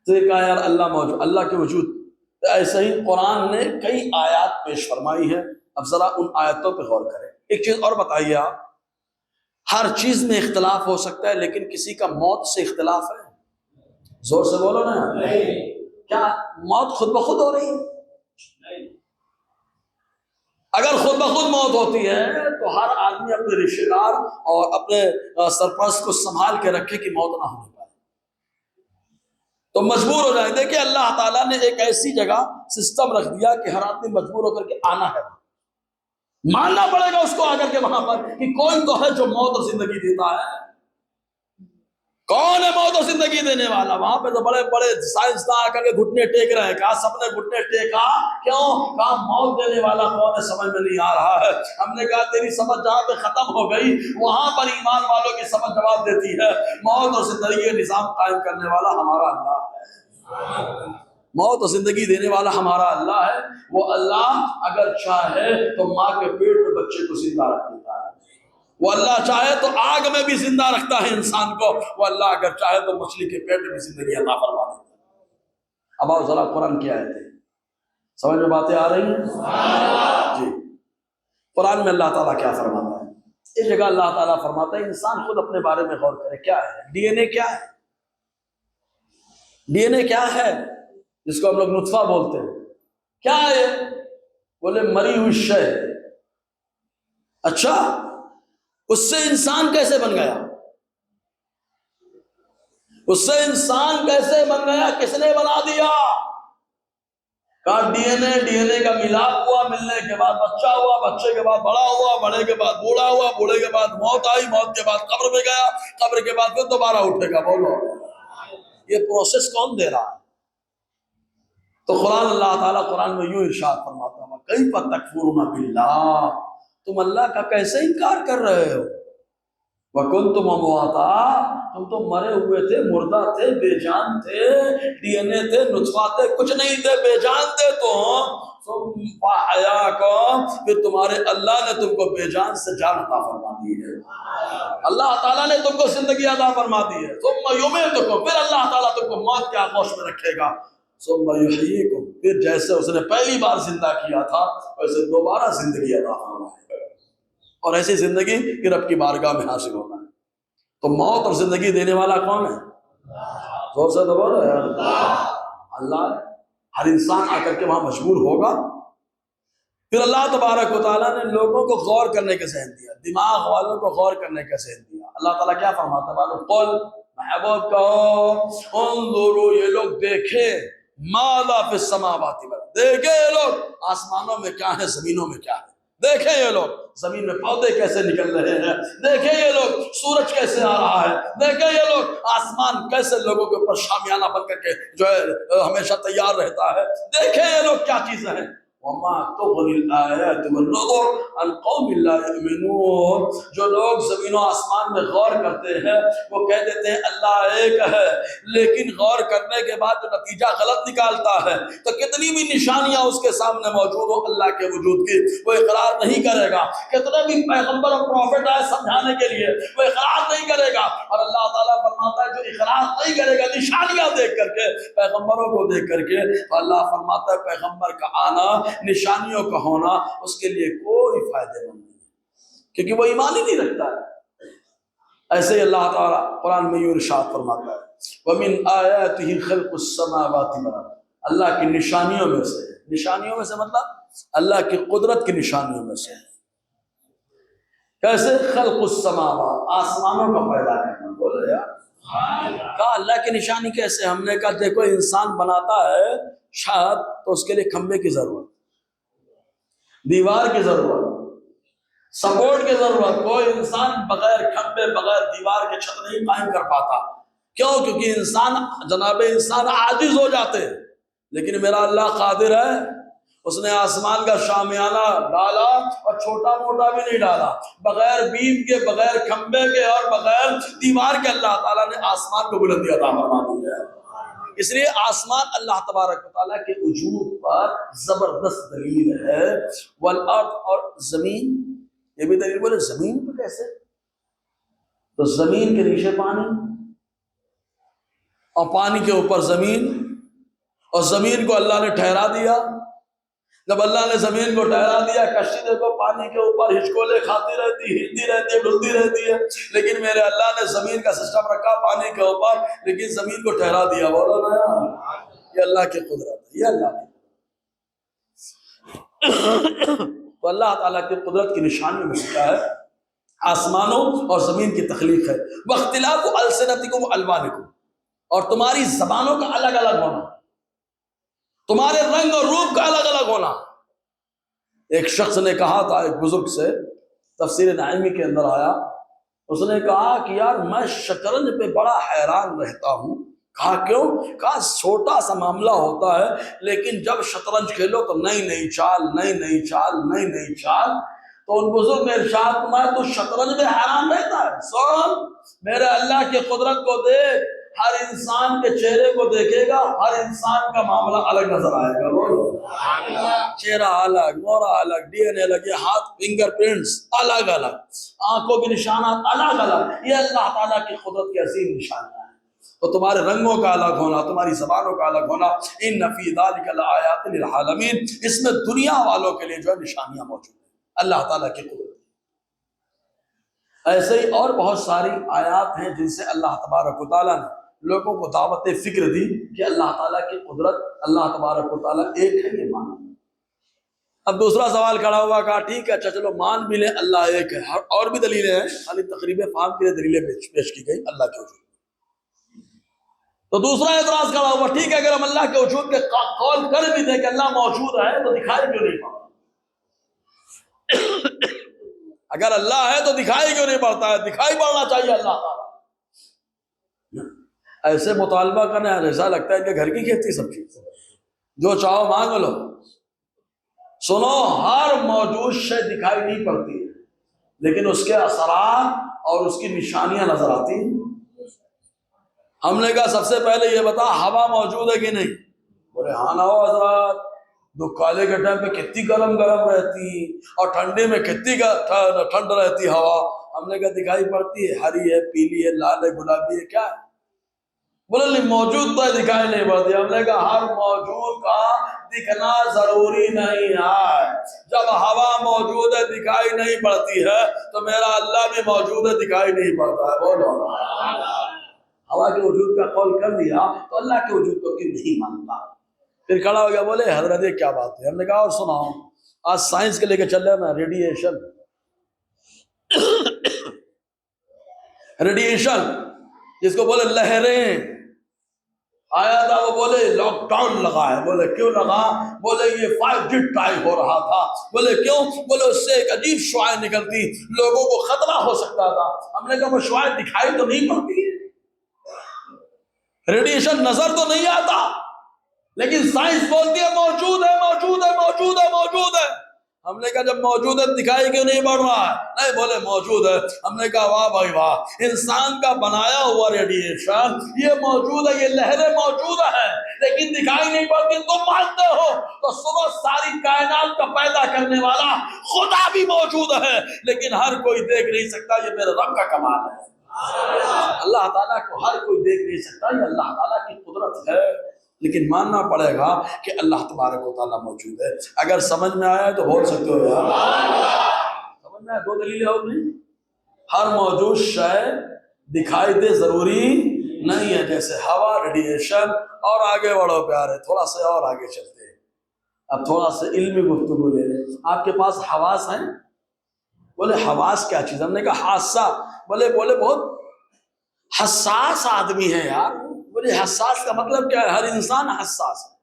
تو یہ کہا یار اللہ موجود، اللہ کے وجود۔ ایسے ہی قرآن نے کئی آیات پیش فرمائی ہے، اب ذرا ان آیتوں پہ غور کریں۔ ایک چیز اور بتائیے آپ، ہر چیز میں اختلاف ہو سکتا ہے لیکن کسی کا موت سے اختلاف ہے؟ زور سے بولو نا۔ کیا موت خود بخود ہو رہی ہے؟ اگر خود بخود موت ہوتی ہے تو ہر آدمی اپنے رشتے دار اور اپنے سرپرست کو سنبھال کے رکھے کہ موت نہ ہونے پائے، تو مجبور ہو جائیں۔ دیکھیں اللہ تعالیٰ نے ایک ایسی جگہ سسٹم رکھ دیا کہ ہر آدمی مجبور ہو کر کے آنا ہے، ماننا پڑے گا اس کو آ کر کے وہاں پر کہ کوئی تو ہے جو موت اور زندگی دیتا ہے۔ کون ہے موت اور زندگی دینے والا؟ وہاں پہ تو بڑے بڑے سائنسداں آ کر کے گھٹنے ٹیک رہے ہیں، کہا سب نے گھٹنے ٹیکا کیوں؟ کہا موت دینے والا کون ہے سمجھ میں نہیں آ رہا ہے۔ ہم نے کہا تیری سمجھ جہاں پہ ختم ہو گئی وہاں پر ایمان والوں کی سمجھ جواب دیتی ہے۔ موت اور زندگی کے نظام قائم کرنے والا ہمارا اللہ ہے، موت اور زندگی دینے والا ہمارا اللہ ہے۔ وہ اللہ اگر چاہے تو ماں کے پیٹ میں بچے کو زندہ رکھ دیتا ہے، وہ اللہ چاہے تو آگ میں بھی زندہ رکھتا ہے انسان کو، وہ اللہ اگر چاہے تو مچھلی کے پیٹ میں بھی زندگی عطا فرما دیتا ہے۔ اب آؤ ذرا قرآن کی آیتیں سمجھ میں باتیں آ رہی ہیں؟ جی قرآن میں اللہ تعالیٰ کیا فرماتا ہے؟ اس جگہ اللہ تعالیٰ فرماتا ہے انسان خود اپنے بارے میں غور کرے. کیا ہے ڈی این اے؟ کیا ہے ڈی این اے؟ کیا ہے جس کو ہم لوگ نطفہ بولتے ہیں؟ کیا ہے؟ بولے مری ہوئی شے. اچھا اس سے انسان کیسے بن گیا؟ اس سے انسان کیسے بن گیا؟ کس نے بنا دیا؟ کہا ڈی این اے کا ملاپ ہوا، ملنے کے بعد بچہ ہوا، بچے کے بعد بڑا ہوا، بڑے کے بعد بوڑھا ہوا، بوڑھے کے بعد موت آئی، موت کے بعد قبر میں گیا، قبر کے بعد پھر دوبارہ اٹھے گا. بولو یہ پروسیس کون دے رہا ہے؟ تو قرآن اللہ تعالیٰ قرآن میں یوں ارشاد فرماتا ہے کیف تکفرون باللہ، تم اللہ کا کیسے انکار کر رہے ہو؟ وکنتم امواتا، تم تو مرے ہوئے تھے، مردہ تھے، بے جان تھے، ڈی این اے تھے، نطفہ تھے، کچھ نہیں تھے، بے جان تھے. تو فاحیاکم، پھر تمہارے اللہ نے تم کو بے جان سے جان عطا فرما دی ہے. اللہ تعالیٰ نے تم کو زندگی عطا فرما دی ہے. ثم یمیتکم، پھر اللہ تعالیٰ تم کو موت کے آغوش میں رکھے گا. ثم یحییکم، پھر جیسے اس نے پہلی بار زندہ کیا تھا ویسے دوبارہ زندگی عطا فرمائے گا، اور ایسی زندگی پھر رب کی بارگاہ میں حاصل ہونا ہے. تو موت اور زندگی دینے والا کون ہے؟ زور سے تو بولو یار. اللہ ہے. ہر انسان آ کر کے وہاں مجبور ہوگا. پھر اللہ تبارک و تعالیٰ نے لوگوں کو غور کرنے کا ذہن دیا، دماغ والوں کو غور کرنے کا ذہن دیا. اللہ تعالیٰ کیا فرماتا ہے؟ قل، محبوب کہو، انظروا، یہ لوگ دیکھیں، ماذا فی السماوات والارض، دیکھیں یہ لوگ آسمانوں میں کیا ہے، زمینوں میں کیا ہے. دیکھیں یہ لوگ زمین میں پودے کیسے نکل رہے ہیں، دیکھیں یہ لوگ سورج کیسے آ رہا ہے، دیکھیں یہ لوگ آسمان کیسے لوگوں کے اوپر شامیانہ بن کر کے جو ہے ہمیشہ تیار رہتا ہے، دیکھیں یہ لوگ کیا چیزیں ہیں. وما تغنی الآیات والنذر عن قوم لا یؤمنون، جو لوگ زمین و آسمان میں غور کرتے ہیں وہ کہہ دیتے ہیں اللہ ایک ہے، لیکن غور کرنے کے بعد جو نتیجہ غلط نکالتا ہے تو کتنی بھی نشانیاں اس کے سامنے موجود ہو اللہ کے وجود کی وہ اقرار نہیں کرے گا. کتنے بھی پیغمبر اور پروفٹ آئے سمجھانے کے لیے وہ اقرار نہیں کرے گا. اور اللہ تعالیٰ فرماتا ہے جو اقرار نہیں کرے گا نشانیاں دیکھ کر کے، پیغمبروں کو دیکھ کر کے، تو اللہ فرماتا ہے پیغمبر کا آنا، نشانیوں کا ہونا اس کے لیے کوئی فائدہ مند نہیں ہے، کیونکہ وہ ایمان ہی نہیں رکھتا ہے. ایسے ہی اللہ تعالیٰ قرآن میں یوں ارشاد فرماتا ہے وَمِنْ آیَاتِهِ خَلْقُ السَّمَاوَاتِ وَالْأَرْضِ، اللہ کی نشانیوں میں سے، نشانیوں میں سے مطلب اللہ کی قدرت کی نشانیوں میں سے. کیسے؟ خلق السماوات، آسمانوں کا پیدا کرنا. بولے یار کہا اللہ کی نشانی کیسے؟ ہم نے کہا دیکھو انسان بناتا ہے شاید تو اس کے لیے کھمبے کی ضرورت، دیوار کی ضرورت، سپورٹ کی ضرورت. کوئی انسان بغیر کھمبے بغیر دیوار کے چھت نہیں قائم کر پاتا. کیوں؟ کیونکہ انسان جناب انسان عاجز ہو جاتے ہیں. لیکن میرا اللہ قادر ہے، اس نے آسمان کا شامیانہ ڈالا اور چھوٹا موٹا بھی نہیں ڈالا، بغیر بیم کے، بغیر کھمبے کے اور بغیر دیوار کے اللہ تعالیٰ نے آسمان کو بلندی عطا فرما دی ہے. اس لیے آسمان اللہ تبارک و تعالیٰ کے وجود پر زبردست دلیل ہے. والارض، اور زمین، یہ بھی دلیل. بولے زمین پہ کیسے؟ تو زمین کے نیچے پانی اور پانی کے اوپر زمین، اور زمین کو اللہ نے ٹھہرا دیا. جب اللہ نے زمین کو ٹھہرا دیا، کشتی دیکھو پانی کے اوپر ہچکولے کھاتی رہتی، ہلتی رہتی ہے، ڈلتی رہتی ہے، لیکن میرے اللہ نے زمین کا سسٹم رکھا پانی کے اوپر، لیکن زمین کو ٹھہرا دیا. بولو نا یار، یہ اللہ کی قدرت ہے، یہ اللہ کی. تو اللہ تعالیٰ کی قدرت کی نشانی میں کیا ہے؟ آسمانوں اور زمین کی تخلیق ہے. واختلاف السنتکم والوانکم، اور تمہاری زبانوں کا الگ الگ ہونا، تمہارے رنگ اور روپ کا الگ الگ ہونا. ایک شخص نے کہا تھا ایک بزرگ سے، تفسیر نعیمی کے اندر آیا، اس نے کہا کہ یار میں شطرنج پہ بڑا حیران رہتا ہوں. کہا کیوں؟ کہا چھوٹا سا معاملہ ہوتا ہے لیکن جب شطرنج کھیلو تو نئی نئی چال، نئی نئی چال، نئی نئی چال. تو ان بزرگ نے ارشاد فرمایا تو شطرنج میں حیران رہتا ہے. سن میرے اللہ کی قدرت کو دیکھ، ہر انسان کے چہرے کو دیکھے گا، ہر انسان کا معاملہ الگ نظر آئے گا. بولو چہرہ الگ، مورا الگ، ڈی این اے الگ، یہ ہاتھ فنگر پرنٹس الگ الگ، آنکھوں کے نشانات الگ الگ. یہ اللہ تعالیٰ کی قدرت کی عظیم نشانیاں ہیں. تو تمہارے رنگوں کا الگ ہونا، تمہاری زبانوں کا الگ ہونا، ان فی ذلک لآیات للعالمین، اس میں دنیا والوں کے لیے جو ہے نشانیاں موجود ہیں اللہ تعالیٰ کی قدرت۔ ایسے ہی اور بہت ساری آیات ہیں جن سے اللہ تبارک و تعالیٰ نے لوگوں کو دعوت فکر دی کہ اللہ تعالیٰ کی قدرت، اللہ تبارک و تعالیٰ ایک ہے، یہ مانا۔ اب دوسرا سوال کھڑا ہوا، کہا ٹھیک ہے، اچھا چلو مان بھی لیں اللہ ایک ہے، اور بھی دلیلیں ہیں، خالی تقریب فہم کے لیے دلیلیں پیش کی گئی اللہ کے وجود۔ تو دوسرا اعتراض کھڑا ہوا، ٹھیک ہے اگر ہم اللہ کے وجود کے قول کر بھی دیں کہ اللہ موجود ہے تو دکھائی کیوں نہیں پڑتا؟ اگر اللہ ہے تو دکھائی کیوں نہیں پڑتا ہے؟ دکھائی پڑنا چاہیے اللہ تعالیٰ۔ ایسے مطالبہ کرنا ایسا لگتا ہے کہ گھر کی کھیتی سب چیز، جو چاہو مانگ لو۔ سنو، ہر موجود شے دکھائی نہیں پڑتی لیکن اس کے اثرات اور اس کی نشانیاں نظر آتی ہیں۔ ہم نے کہا سب سے پہلے یہ بتا ہوا موجود ہے کہ نہیں؟ بولے ہاں نہ ہو حضرات، دکھالے کے ٹائم پہ کتنی گرم رہتی اور ٹھنڈے میں کتنی ٹھنڈ رہتی ہوا۔ ہم نے کہا دکھائی پڑتی ہے، ہری ہے، پیلی ہے، لال ہے، گلابی ہے، کیا ہے؟ بولے نہیں موجود تو دکھائی نہیں پڑتی۔ ہم نے کہا ہر موجود کا دکھنا ضروری نہیں ہے۔ جب ہوا موجود ہے دکھائی نہیں پڑتی ہے تو میرا اللہ بھی موجود ہے دکھائی نہیں پڑتا ہے۔ بولو، ہوا کے وجود کا قول کر دیا تو اللہ کے وجود کو کیوں نہیں مانتا؟ پھر کھڑا ہو گیا، بولے حضرت یہ کیا بات ہے؟ ہم نے کہا اور سناؤ، آج سائنس کے لے کے چل رہے ہیں نا، ریڈیشن جس کو بولے لہریں، آیا تھا وہ بولے لاک ڈاؤن لگا ہے۔ بولے کیوں لگا؟ بولے یہ 5G ٹائم ہو رہا تھا۔ بولے کیوں؟ بولے اس سے ایک عجیب شعاع نکلتی، لوگوں کو خطرہ ہو سکتا تھا۔ ہم نے کہا وہ شعاع دکھائی تو نہیں پڑتی، ریڈیشن نظر تو نہیں آتا، لیکن سائنس بولتی ہے موجود ہے، موجود ہے، موجود ہے، موجود ہے۔ ہم نے کہا جب موجود ہے دکھائی کیوں نہیں پڑ رہا ہے؟ نہیں، بولے موجود ہے۔ ہم نے کہا واہ بھائی واہ، انسان کا بنایا ہوا ریڈیشن یہ موجود ہے، یہ لہریں موجود ہیں لیکن دکھائی نہیں پڑتی، تم مانتے ہو تو سنو، ساری کائنات کا پیدا کرنے والا خدا بھی موجود ہے لیکن ہر کوئی دیکھ نہیں سکتا، یہ میرے رب کا کمال ہے۔ اللہ تعالیٰ کو ہر کوئی دیکھ نہیں سکتا، یہ اللہ تعالیٰ کی قدرت ہے، لیکن ماننا پڑے گا کہ اللہ تبارک و تعالیٰ موجود ہے۔ اگر سمجھ میں آیا تو بول سکتے ہو یار سمجھ میں آیا؟ دو دلیلیں اور نہیں، ہر موجود شے دکھائی دے ضروری نہیں ہے، جیسے ہوا، ریڈیشن۔ اور آگے بڑھو پیارے، تھوڑا سا اور آگے چلتے ہیں، اب تھوڑا سا علمی گفتگو لے لیں۔ آپ کے پاس حواس ہیں؟ بولے حواس کیا چیز؟ ہم نے کہا حادثہ۔ بولے بہت حساس آدمی ہے یار۔ بولے حساس کا مطلب کیا ہے؟ ہر انسان حساس ہے،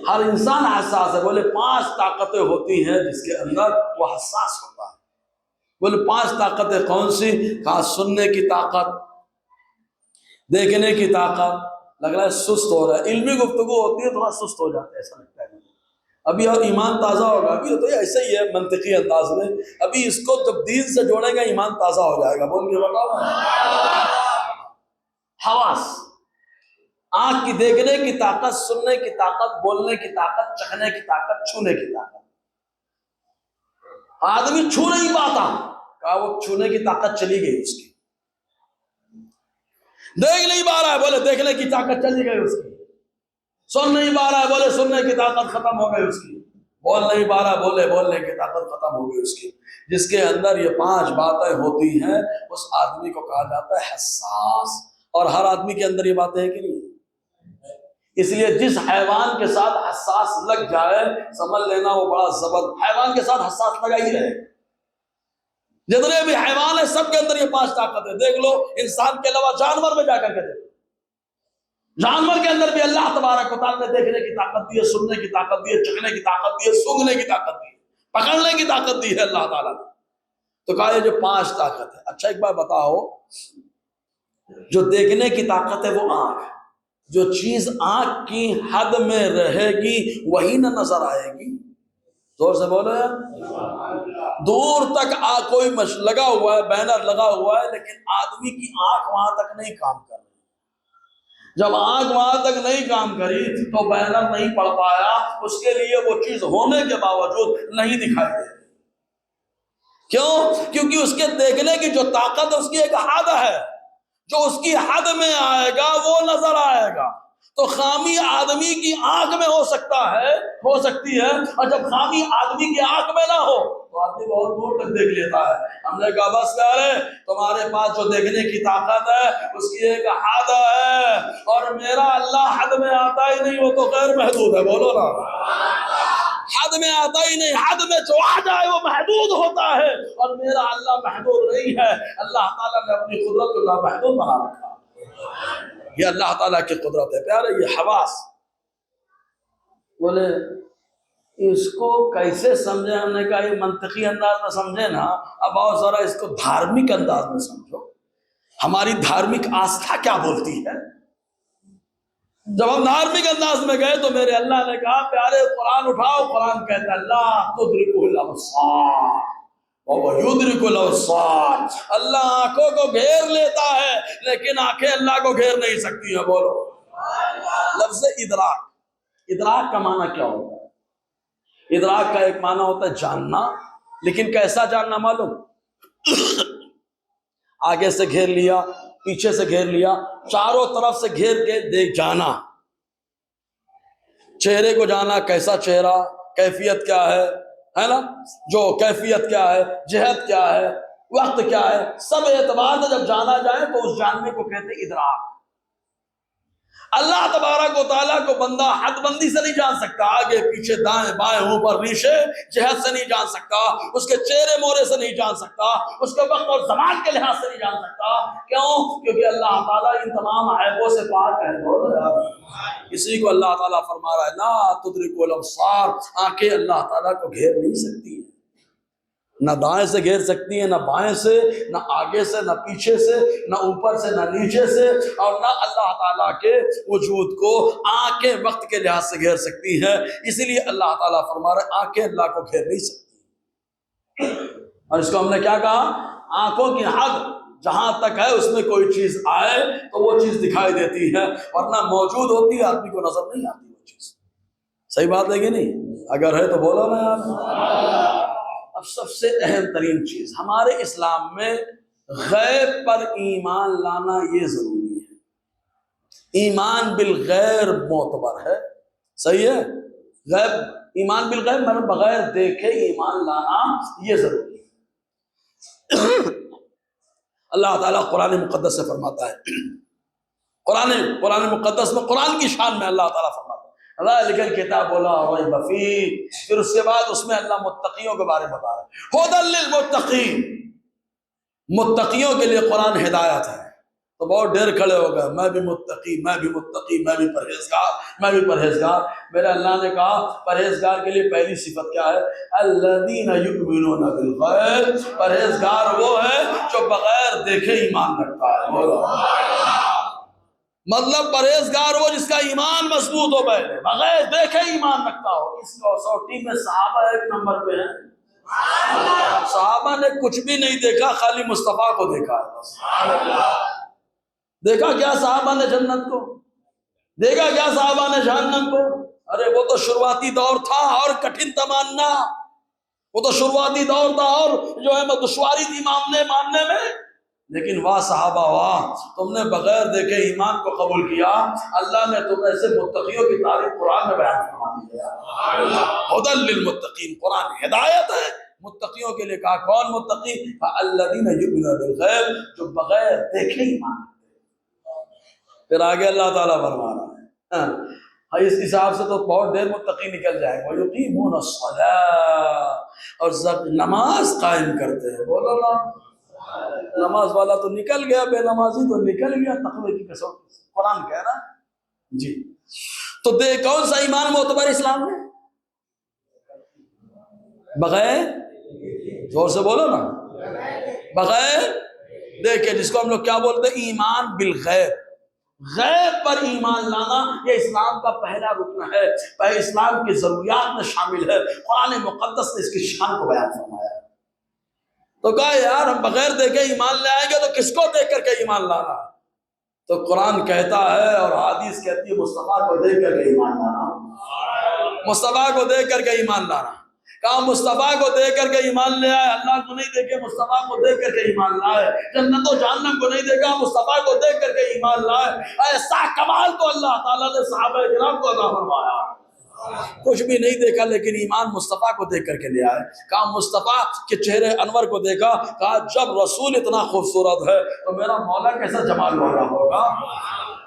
ہر انسان حساس ہے۔ بولے 5 طاقتیں ہوتی ہیں جس کے اندر وہ حساس ہوتا ہے۔ بولے 5 طاقتیں کون سی؟ کہا سننے کی طاقت، دیکھنے کی طاقت۔ لگ رہا ہے سست ہو رہا ہے، علمی گفتگو ہوتی ہے تھوڑا سست ہو جاتا ہے ایسا لگتا ہے۔ ابھی اور ایمان تازہ ہوگا، ابھی تو ایسے ہی ہے منطقی انداز میں، ابھی اس کو جب دین سے جوڑے گا ایمان تازہ ہو جائے گا۔ بول کے بتاؤ، حواس، آنکھ کی دیکھنے کی طاقت، سننے کی طاقت، بولنے کی طاقت، چکھنے کی طاقت، چھونے کی طاقت۔ آدمی چھو نہیں پاتا، کہا وہ چھونے کی طاقت چلی گئی اس کی۔ دیکھ نہیں پا رہا ہے، بولے دیکھنے کی طاقت چلی گئی اس کی۔ سن نہیں پا رہا ہے، بولے سننے کی طاقت ختم ہو گئی اس کی۔ بول نہیں پا رہا، بولے بولنے کی طاقت ختم ہو گئی اس کی۔ جس کے اندر یہ 5 باتیں ہوتی ہیں اس آدمی کو کہا جاتا ہے حساس۔ اور ہر آدمی کے اندر یہ باتیں ہیں کہ نہیں؟ اس لیے جس حیوان کے ساتھ حساس لگ جائے سمجھ لینا وہ بڑا زبردست حیوان کے ساتھ حساس لگا ہی رہے۔ جتنے بھی حیوان ہیں سب کے اندر یہ 5 طاقتیں، دیکھ لو انسان کے علاوہ جانور میں جا کر کے دیکھو، جانور کے اندر بھی اللہ تبارک و تعالیٰ نے دیکھنے کی طاقت دی ہے، سننے کی طاقت دی ہے، چکھنے کی طاقت دی ہے، سونگھنے کی طاقت دی ہے، پکڑنے کی طاقت دی ہے اللہ تعالیٰ نے۔ تو کہا یہ جو 5 طاقت ہے۔ اچھا ایک بار بتاؤ، جو دیکھنے کی طاقت ہے وہ آنکھ، جو چیز آنکھ کی حد میں رہے گی وہی نہ نظر آئے گی۔ زور سے بولو یار، دور تک کوئی لگا ہوا ہے، بینر لگا ہوا ہے، لیکن آدمی کی آنکھ وہاں تک نہیں کام کر رہی۔ جب آنکھ وہاں تک نہیں کام کری تو بینر نہیں پڑھ پایا، اس کے لیے وہ چیز ہونے کے باوجود نہیں دکھائی دے۔ کیوں؟ کیونکہ اس کے دیکھنے کی جو طاقت ہے اس کی ایک حد ہے، جو اس کی حد میں آئے گا وہ نظر آئے گا۔ تو خامی آدمی کی آنکھ میں ہو سکتی ہے، اور جب خامی آدمی کی آنکھ میں نہ ہو تو آدمی بہت دور تک دیکھ لیتا ہے۔ ہم نے کہا بس کر تمہارے پاس جو دیکھنے کی طاقت ہے اس کی ایک حد ہے، اور میرا اللہ حد میں آتا ہی نہیں، وہ تو غیر محدود ہے۔ بولو نا، حد میں آتا ہی نہیں، حد میں جو آ جائے وہ محدود ہوتا ہے، اور میرا اللہ محدود نہیں ہے۔ اللہ تعالیٰ نے اپنی قدرت کو لامحدود بنا رکھا۔ یہ اللہ تعالیٰ کی قدرت ہے پیارے۔ یہ حواس بولے اس کو کیسے سمجھے؟ ہم نے کہا یہ منطقی انداز میں سمجھے نا، اب آؤ ذرا اس کو دھارمک انداز میں سمجھو۔ ہماری دھارمک آستھا کیا بولتی ہے؟ جب ہم دھارمک انداز میں گئے تو میرے اللہ نے کہا پیارے قرآن اٹھاؤ۔ قرآن کہتا ہے لا تدرکہ الابصار وہو یدرک الابصار، اللہ آنکھوں کو گھیر لیتا ہے لیکن آنکھیں اللہ کو گھیر نہیں سکتی ہیں۔ بولو لفظ ادراک، ادراک کا معنی کیا ہوتا ہے؟ ادراک کا ایک معنی ہوتا ہے جاننا، لیکن کیسا جاننا معلوم؟ آگے سے گھیر لیا، پیچھے سے گھیر لیا، چاروں طرف سے گھیر کے دیکھ جانا، چہرے کو جانا، کیسا چہرہ، کیفیت کیا ہے نا، جو کیفیت کیا ہے، جہت کیا ہے، وقت کیا ہے، سب اعتبار سے جب جانا جائے تو اس جاننے کو کہتے ہیں ادراک۔ اللہ تبارک و تعالیٰ کو بندہ حد بندی سے نہیں جان سکتا، آگے پیچھے دائیں بائیں اوپر نیچے جہت سے نہیں جان سکتا، اس کے چہرے مورے سے نہیں جان سکتا، اس کے وقت اور زمان کے لحاظ سے نہیں جان سکتا۔ کیوں؟ کیونکہ اللہ تعالیٰ ان تمام عیبوں سے پاک ہے۔ اسی کو اللہ تعالیٰ فرما رہا ہے لا تدرک الابصار، آنکھیں اللہ تعالیٰ کو گھیر نہیں سکتی ہیں، نہ دائیں سے گھیر سکتی ہیں، نہ بائیں سے، نہ آگے سے، نہ پیچھے سے، نہ اوپر سے، نہ نیچے سے، اور نہ اللہ تعالیٰ کے وجود کو آنکھیں وقت کے لحاظ سے گھیر سکتی ہیں۔ اسی لیے اللہ تعالیٰ فرما رہے ہیں آنکھیں اللہ کو گھیر نہیں سکتی۔ اور اس کو ہم نے کیا کہا؟ آنکھوں کی حد جہاں تک ہے، اس میں کوئی چیز آئے تو وہ چیز دکھائی دیتی ہے، ورنہ موجود ہوتی ہے آدمی کو نظر نہیں آتی وہ چیز۔ صحیح بات ہے کہ نہیں؟ اگر ہے تو بولو نا یار۔ اب سب سے اہم ترین چیز ہمارے اسلام میں غیب پر ایمان لانا یہ ضروری ہے۔ ایمان بالغیر معتبر ہے، صحیح ہے؟ غیب، ایمان بالغیب مطلب بغیر دیکھے ایمان لانا یہ ضروری ہے۔ اللہ تعالیٰ قرآن مقدس سے فرماتا ہے، قرآن مقدس میں قرآن کی شان میں اللہ تعالیٰ فرماتا ہے ذالک الکتاب لا ریب فیہ، پھر اس کے بعد اس میں اللہ متقیوں کے بارے میں بتا رہا ہے ھدی للمتقین، متقیوں کے لیے قرآن ہدایت ہے۔ تو بہت ڈیر کھڑے ہو گئے، میں بھی متقی، میں بھی متقی، میں بھی پرہیزگار، میں بھی پرہیزگار۔ میرے اللہ نے کہا پرہیزگار کے لیے پہلی صفت کیا ہے؟ الذین یؤمنون بالغیب، پرہیزگار وہ ہے جو بغیر دیکھے ایمان رکھتا ہے۔ مطلب پرہیزگار وہ جس کا ایمان مضبوط ہو، پہلے بغیر دیکھے ایمان رکھتا ہو۔ اس کسوٹی میں صحابہ ایک نمبر پہ ہیں۔ صحابہ نے کچھ بھی نہیں دیکھا، خالی مصطفیٰ کو دیکھا ہے بس۔ دیکھا کیا صحابہ نے جنت کو؟ دیکھا کیا صحابہ نے جہنم کو؟ ارے وہ تو شروعاتی دور تھا اور کٹھن تھا ماننا، وہ تو شروعاتی دور تھا اور جو ہے دشواری تھی ماننے میں، لیکن واہ صحابہ واہ، تم نے بغیر دیکھے ایمان کو قبول کیا، اللہ نے تم ایسے متقیوں کی تعریف قرآن میں بیان فرما دی ہے۔ ھدی للمتقین، قرآن ہدایت ہے متقیوں کے لیے۔ کہا کون متقی؟ الذین یؤمنون بالغیب، جو بغیر دیکھے ایمان رکھتے ہیں۔ پھر آگے اللہ تعالیٰ فرما رہا ہے، اس حساب سے تو بہت دیر متقی نکل جائے گا۔ یقیمون الصلاۃ، اور نماز قائم کرتے ہیں۔ بولو نا، نماز والا تو نکل گیا، بے نمازی تو نکل گیا تقوی کی قسم۔ قرآن کہہ رہا جی۔ تو کون سا ایمان معتبر اسلام میں؟ بغیر، زور سے بولو نا، بغیر دیکھے، جس کو ہم لوگ کیا بولتے ہیں؟ ایمان بالغیب۔ غیب پر ایمان لانا یہ اسلام کا پہلا رکن ہے، پہلے اسلام کی ضروریات میں شامل ہے۔ قرآن مقدس نے اس کی شان کو بیان فرمایا۔ تو کہا یار ہم بغیر دیکھے ایمان لے آئیں گے تو کس کو دیکھ کر کے ایمان لانا؟ تو قرآن کہتا ہے اور حدیث کہتی ہے مصطفیٰ کو دیکھ کر کے ایمان لانا، مصطفیٰ کو دیکھ کر کے ایمان لانا۔ کہا مصطفیٰ کو دیکھ کر کے ایمان لے آئے، اللہ کو نہیں دیکھے مصطفیٰ کو دیکھ کر کے ایمان لائے، جنت و جہنم کو نہیں دیکھا مصطفیٰ کو دیکھ کر کے ایمان لائے۔ ایسا کمال تو اللہ تعالیٰ نے صحابہ کرام کو عطا فرمایا، کچھ بھی نہیں دیکھا لیکن ایمان مصطفیٰ کو دیکھ کر کے لے آئے۔ کہا مصطفیٰ کے چہرے انور کو دیکھا، کہا جب رسول اتنا خوبصورت ہے تو میرا مولا کیسا جمال والا ہوگا،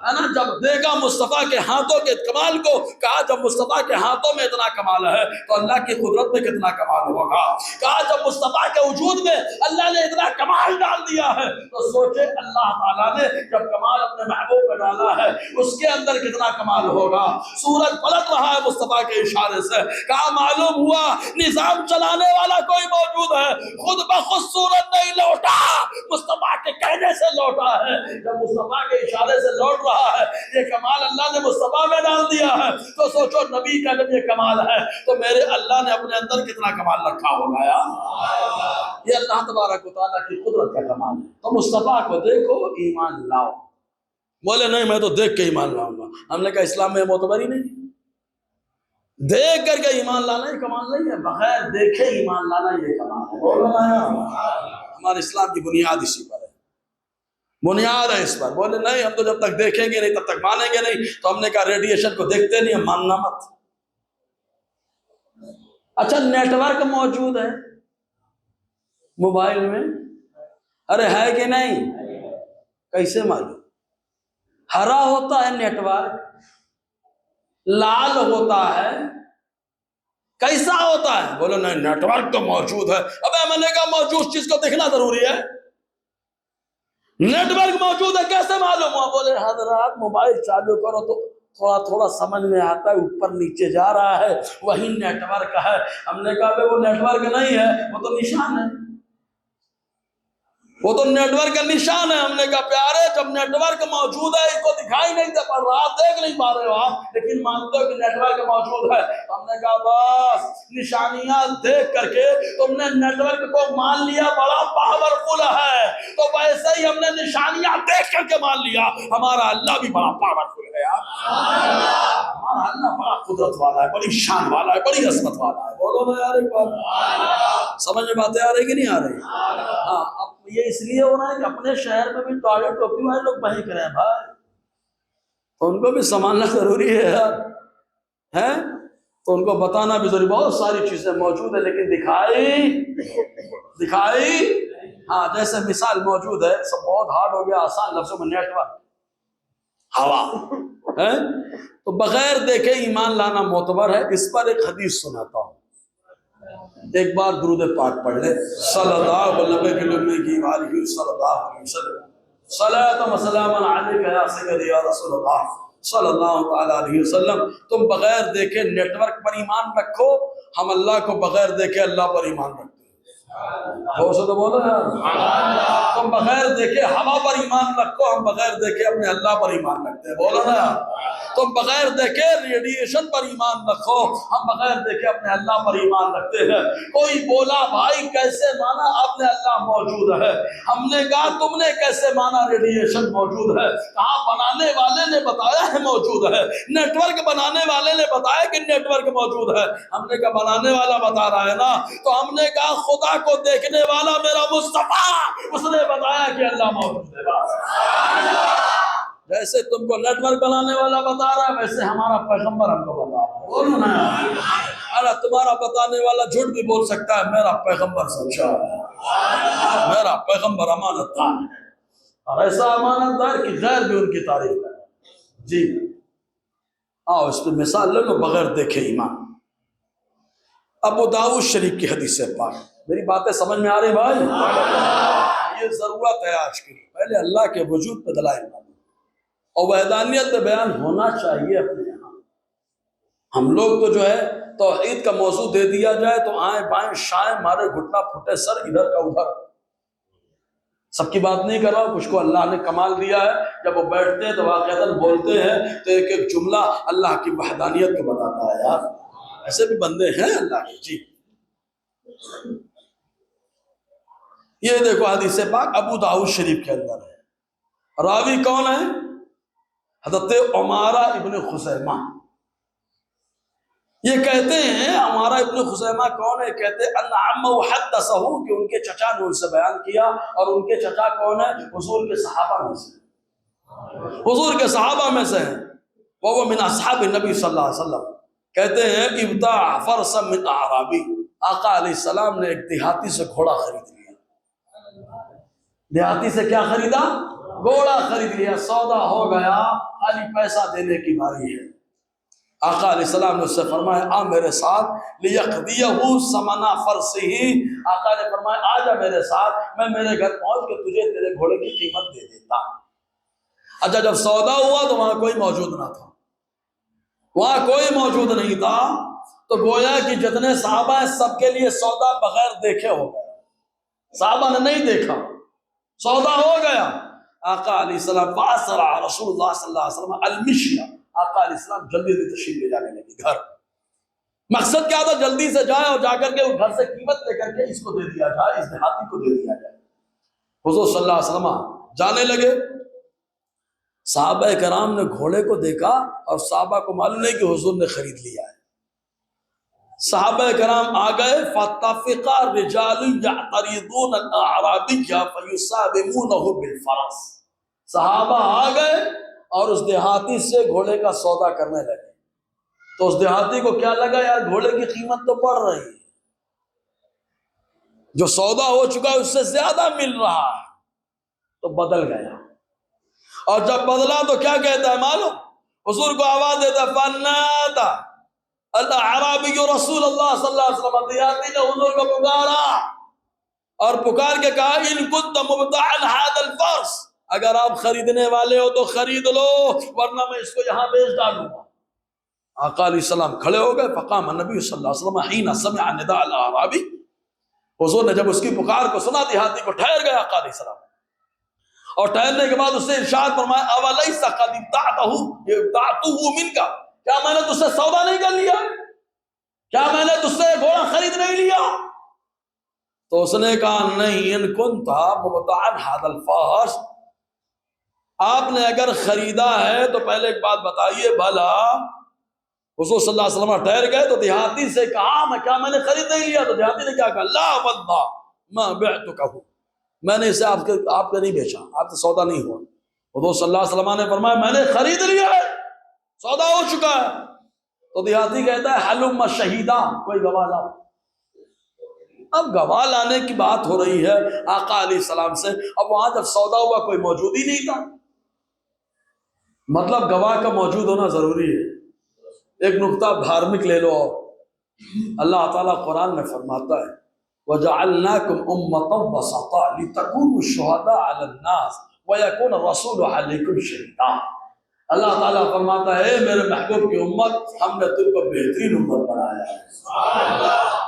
ہے نا۔ جب دیکھا مصطفیٰ کے ہاتھوں کے کمال کو، کہا جب مصطفیٰ کے ہاتھوں میں اتنا کمال ہے تو اللہ کی قدرت میں کتنا کمال ہوگا۔ کہا جب مصطفیٰ کے وجود میں اللہ نے اتنا کمال ڈال دیا ہے تو سوچے اللہ تعالیٰ نے جب کمال اپنے محبوب میں ڈالا ہے اس کے اندر کتنا کمال ہوگا۔ سورج پلٹ رہا ہے مصطفیٰ کے اشارے سے، کہا معلوم ہوا نظام چلانے والا کوئی موجود ہے، خود بخود سورج نہیں لوٹا، مصطفیٰ کے کہنے سے لوٹا ہے۔ جب مصطفیٰ کے اشارے سے لوٹ رہا ہے، یہ کمال اللہ نے مصطفیٰ میں ڈال دیا ہے، تو سوچو نبی کا جب یہ کمال ہے تو میرے اللہ نے اپنے اندر کتنا کمال رکھا ہوگا یار۔ یہ اللہ تبارک و تعالیٰ کی قدرت کا کمال ہے۔ تو مصطفیٰ کو دیکھو ایمان لاؤ۔ بولے نہیں میں تو دیکھ کے ایمان لاؤں گا، ہم نے کہا اسلام میں معتبر ہی نہیں، دیکھ کر کے ایمان لانا یہ کمال نہیں ہے، بغیر دیکھے ایمان لانا یہ کمال ہے۔ بولو نا یار، ہمارے اسلام کی بنیاد اسی پر ہے، بنیاد ہے اس پر۔ بولے نہیں ہم تو جب تک دیکھیں گے نہیں تب تک مانیں گے نہیں، تو ہم نے کہا ریڈیشن کو دیکھتے نہیں ہم ماننا مت۔ اچھا نیٹ ورک موجود ہے موبائل میں، ارے ہے کہ نہیں، کیسے معلوم؟ ہرا ہوتا ہے نیٹ ورک، لال ہوتا ہے، کیسا ہوتا ہے؟ بولو نہیں نیٹ ورک تو موجود ہے۔ ابے میں نے کہا موجود چیز کو دیکھنا ضروری ہے، نیٹ ورک موجود ہے کیسے معلوم ہوا؟ بولے حضرات موبائل چالو کرو تو تھوڑا تھوڑا سمجھ میں آتا ہے، اوپر نیچے جا رہا ہے، وہی نیٹ ورک ہے۔ ہم نے کہا وہ نیٹ ورک نہیں ہے، وہ تو نشان ہے، وہ تو نیٹ ورک کا نشان ہے۔ ہم نے کہا پیارے جب نیٹ ورک موجود ہے اس کو دکھائی نہیں دے پڑ رہا، دیکھ نہیں پا رہے ہو آپ، لیکن مانتے ہو کہ نیٹ ورک موجود ہے۔ ہم نے کہا بس نشانیاں دیکھ کر کے تم نے نیٹ ورک کو مان لیا بڑا پاورفل ہے، تو ویسے ہی ہم نے نشانیاں دیکھ کر کے مان لیا ہمارا اللہ بھی بڑا پاورفل ہے یار، ہمارا اللہ بڑا قدرت والا ہے، بڑی شان والا ہے، بڑی عظمت والا ہے۔ بولو نا یار ایک بار، سمجھ میں باتیں آ رہی کہ نہیں آ رہی؟ ہاں اب یہ اس لیے ہو رہا ہے کہ اپنے شہر میں بھی ٹالی ٹوپی والے لوگ بہک رہے ہیں بھائی، تو ان کو بھی سنبھالنا ضروری ہے یار، ہے تو ان کو بتانا بھی ضروری۔ بہت ساری چیزیں موجود ہیں لیکن دکھائی ہاں جیسے مثال موجود ہے، سب بہت ہارڈ ہو گیا، آسان لفظوں میں نیٹ ورک، ہوا ہے، تو بغیر دیکھے ایمان لانا معتبر ہے۔ اس پر ایک حدیث سناتا ہوں، ایک بار درود پاک پڑھ لے صلی اللہ علیہ وسلم، صلاۃ و سلام علیک یا سیدی یا رسول اللہ صلی اللہ تعالی علیہ وسلم۔ تم بغیر دیکھے نیٹ ورک پر ایمان رکھو، ہم اللہ کو بغیر دیکھے اللہ پر ایمان رکھتے ہیں۔ تو بولو یار، تم بغیر دیکھے ہوا پر ایمان رکھو، ہم بغیر دیکھے اپنے اللہ پر ایمان رکھتے ہیں۔ بولو نا، تم بغیر دیکھے ریڈیشن پر ایمان رکھو، ہم بغیر دیکھے اپنے اللہ پر ایمان رکھتے ہیں۔ کوئی بولا بھائی کیسے مانا آپ نے اللہ موجود ہے؟ ہم نے کہا تم نے کیسے مانا ریڈیشن موجود ہے؟ کہاں بنانے والے نے بتایا ہے موجود ہے، نیٹ ورک بنانے والے نے بتایا کہ نیٹ ورک موجود ہے۔ ہم نے کہا بنانے والا بتا رہا ہے نا، تو ہم نے کہا خدا کو دیکھنے والا میرا مصطفیٰ، اس نے بتایا کہ اللہ موجود ہے۔ جیسے تم کو نیٹ ورک بنانے والا بتا رہا ہے ویسے ہمارا پیغمبر ہم کو بتا رہا ہے۔ بولو نا، ارے تمہارا بتانے والا جھوٹ بھی بول سکتا ہے، میرا پیغمبر سچا ہے، میرا پیغمبر امانت دار ہے، اور ایسا امانت دار کہ غیر بھی ان کی تعریف کرے۔ جی آؤ اس پہ مثال لے لو، بغیر دیکھے ایمان۔ ابو داؤد شریف کی حدیث پاک، میری باتیں سمجھ میں آ رہی بھائی؟ یہ ضرورت ہے آج کی، پہلے اللہ کے وجود پہ دلائل مانو، اور وحدانیت پہ بیان ہونا چاہیے اپنے یہاں۔ ہم لوگ تو جو ہے توحید کا موضوع دے دیا جائے تو آئیں بائیں شائیں مارے، گھٹنا پھٹے سر ادھر کا ادھر۔ سب کی بات نہیں کر رہا ہوں، کچھ کو اللہ نے کمال دیا ہے، جب وہ بیٹھتے ہیں تو واقعتاً بولتے ہیں تو ایک ایک جملہ اللہ کی وحدانیت کو بتاتا ہے یار، ایسے بھی بندے ہیں اللہ کے۔ جی یہ دیکھو حدیث پاک ابو داؤد شریف کے اندر ہے، راوی کون ہے؟ حضرت عمارہ ابن خزیمہ، یہ کہتے ہیں ہمارا ابن خزیمہ کون ہے؟ کہتے ہیں ان عمہ حدثہ، کہ ان کے چچا نے ان سے بیان کیا، اور ان کے چچا کون ہے؟ حضور کے صحابہ میں سے، حضور کے صحابہ میں سے ہیں، وہ من اصحاب النبی صلی اللہ علیہ وسلم۔ کہتے ہیں ابتاع فرسا من اعرابی، آقا علیہ السلام نے ایک دیہاتی سے گھوڑا خرید لیا۔ دیہاتی سے کیا خریدا؟ گھوڑا خرید لیا، سودا ہو گیا، خالی پیسہ دینے کی باری ہے۔ آقا علیہ السلام نے اس سے فرمایا آ میرے ساتھ، لیقضیہ ثمن فرسہ، آقا نے فرمایا آ جا میرے ساتھ، میں میرے گھر پہنچ کے تجھے تیرے گھوڑے کی قیمت دے دیتا۔ اچھا جب سودا ہوا تو وہاں کوئی موجود نہ تھا، وہاں کوئی موجود نہیں تھا، تو گویا کہ جتنے صحابہ ہیں سب کے لیے سودا بغیر دیکھے ہو گیا، صحابہ نے نہیں دیکھا، سودا ہو گیا۔ آقا علیہ السلام فاسرع رسول اللہ صلی اللہ علیہ وسلم المشیہ، آقا علیہ السلام جلدی سے تشریف لے جانے لگے گھر۔ مقصد کیا تھا؟ جلدی سے جائے اور جا کر کے گھر سے قیمت لے کر کے اس کو دے دیا جائے، اس دیہاتی کو دے دیا جائے۔ حضور صلی اللہ علیہ وسلم جانے لگے، صحابہ کرام نے گھوڑے کو دیکھا اور صحابہ کو معلوم نہیں کہ حضور نے خرید لیا ہے۔ صحابہ کرام آ گئے، فاتفق رجال یعترضون الاعرابی فیصابمونہ بالفرس، صحابہ آ گئے اور اس دیہاتی سے گھوڑے کا سودا کرنے لگے۔ تو اس دیہاتی کو کیا لگا، یار گھوڑے کی قیمت تو بڑھ رہی ہے، جو سودا ہو چکا اس سے زیادہ مل رہا ہے، تو بدل گیا۔ اور جب بدلا تو کیا کہتا ہے معلوم؟ حضور کو آواز دیتا فنادا الاعرابی رسول اللہ صلی اللہ علیہ وسلم، دیہاتی نے حضور کو پکارا اور پکار کے کہا ان کنت مبتاعا هذا الفرس، اگر آپ خریدنے والے ہو تو خرید لو، ورنہ میں اس کو یہاں بیچ ڈالوں گا۔ آقا علیہ السلام کھڑے ہو گئے، فقام النبی صلی اللہ علیہ وسلم حین سمع نداء الاعرابی، حضور نے جب اس کی پکار کو سنا دیہاتی کو ٹھہر گیا آقا علیہ السلام، اور ٹہلنے کے بعد اس سے ارشاد فرمایا اولیس قد ابتعتہ منک، کیا میں نے تجھ سے سودا نہیں کر لیا؟ کیا میں نے تجھ سے گھوڑا خرید نہیں لیا؟ تو اس نے کہا نہیں، ان کنت مبتاعا هذا الفرس، آپ نے اگر خریدا ہے تو پہلے ایک بات بتائیے بھلا۔ حضور صلی اللہ علیہ وسلم ٹھہر گئے تو دیہاتی سے کہا کیا میں نے خرید نہیں لیا؟ تو دیہاتی نے کیا کہا لا واللہ ما بعتکہ، میں نے اسے آپ کے نہیں بیچا، آپ سے سودا نہیں ہوا۔ حضور صلی اللہ علیہ وسلم نے فرمایا میں نے خرید لیا ہے، سودا ہو چکا ہے۔ تو دیہاتی کہتا ہے حلم شہیدا، کوئی گواہ لاؤ۔ اب گواہ لانے کی بات ہو رہی ہے آقا علیہ السلام سے، اب وہاں جب سودا ہوا کوئی موجود ہی نہیں تھا، مطلب گواہ کا موجود ہونا ضروری ہے۔ ایک نقطہ دھارمک لے لو، اللہ تعالیٰ قرآن میں فرماتا ہے وَجَعَلْنَاكُمْ أُمَّةً وَسَطًا لِتَكُونُوا شُهَدَاءَ عَلَى النَّاسِ وَيَكُونَ الرَّسُولُ عَلَيْكُمْ شَهِيدًا۔ اللہ تعالیٰ فرماتا ہے میرے محبوب کی امت، ہم نے تم کو بہترین امت بنایا ہے۔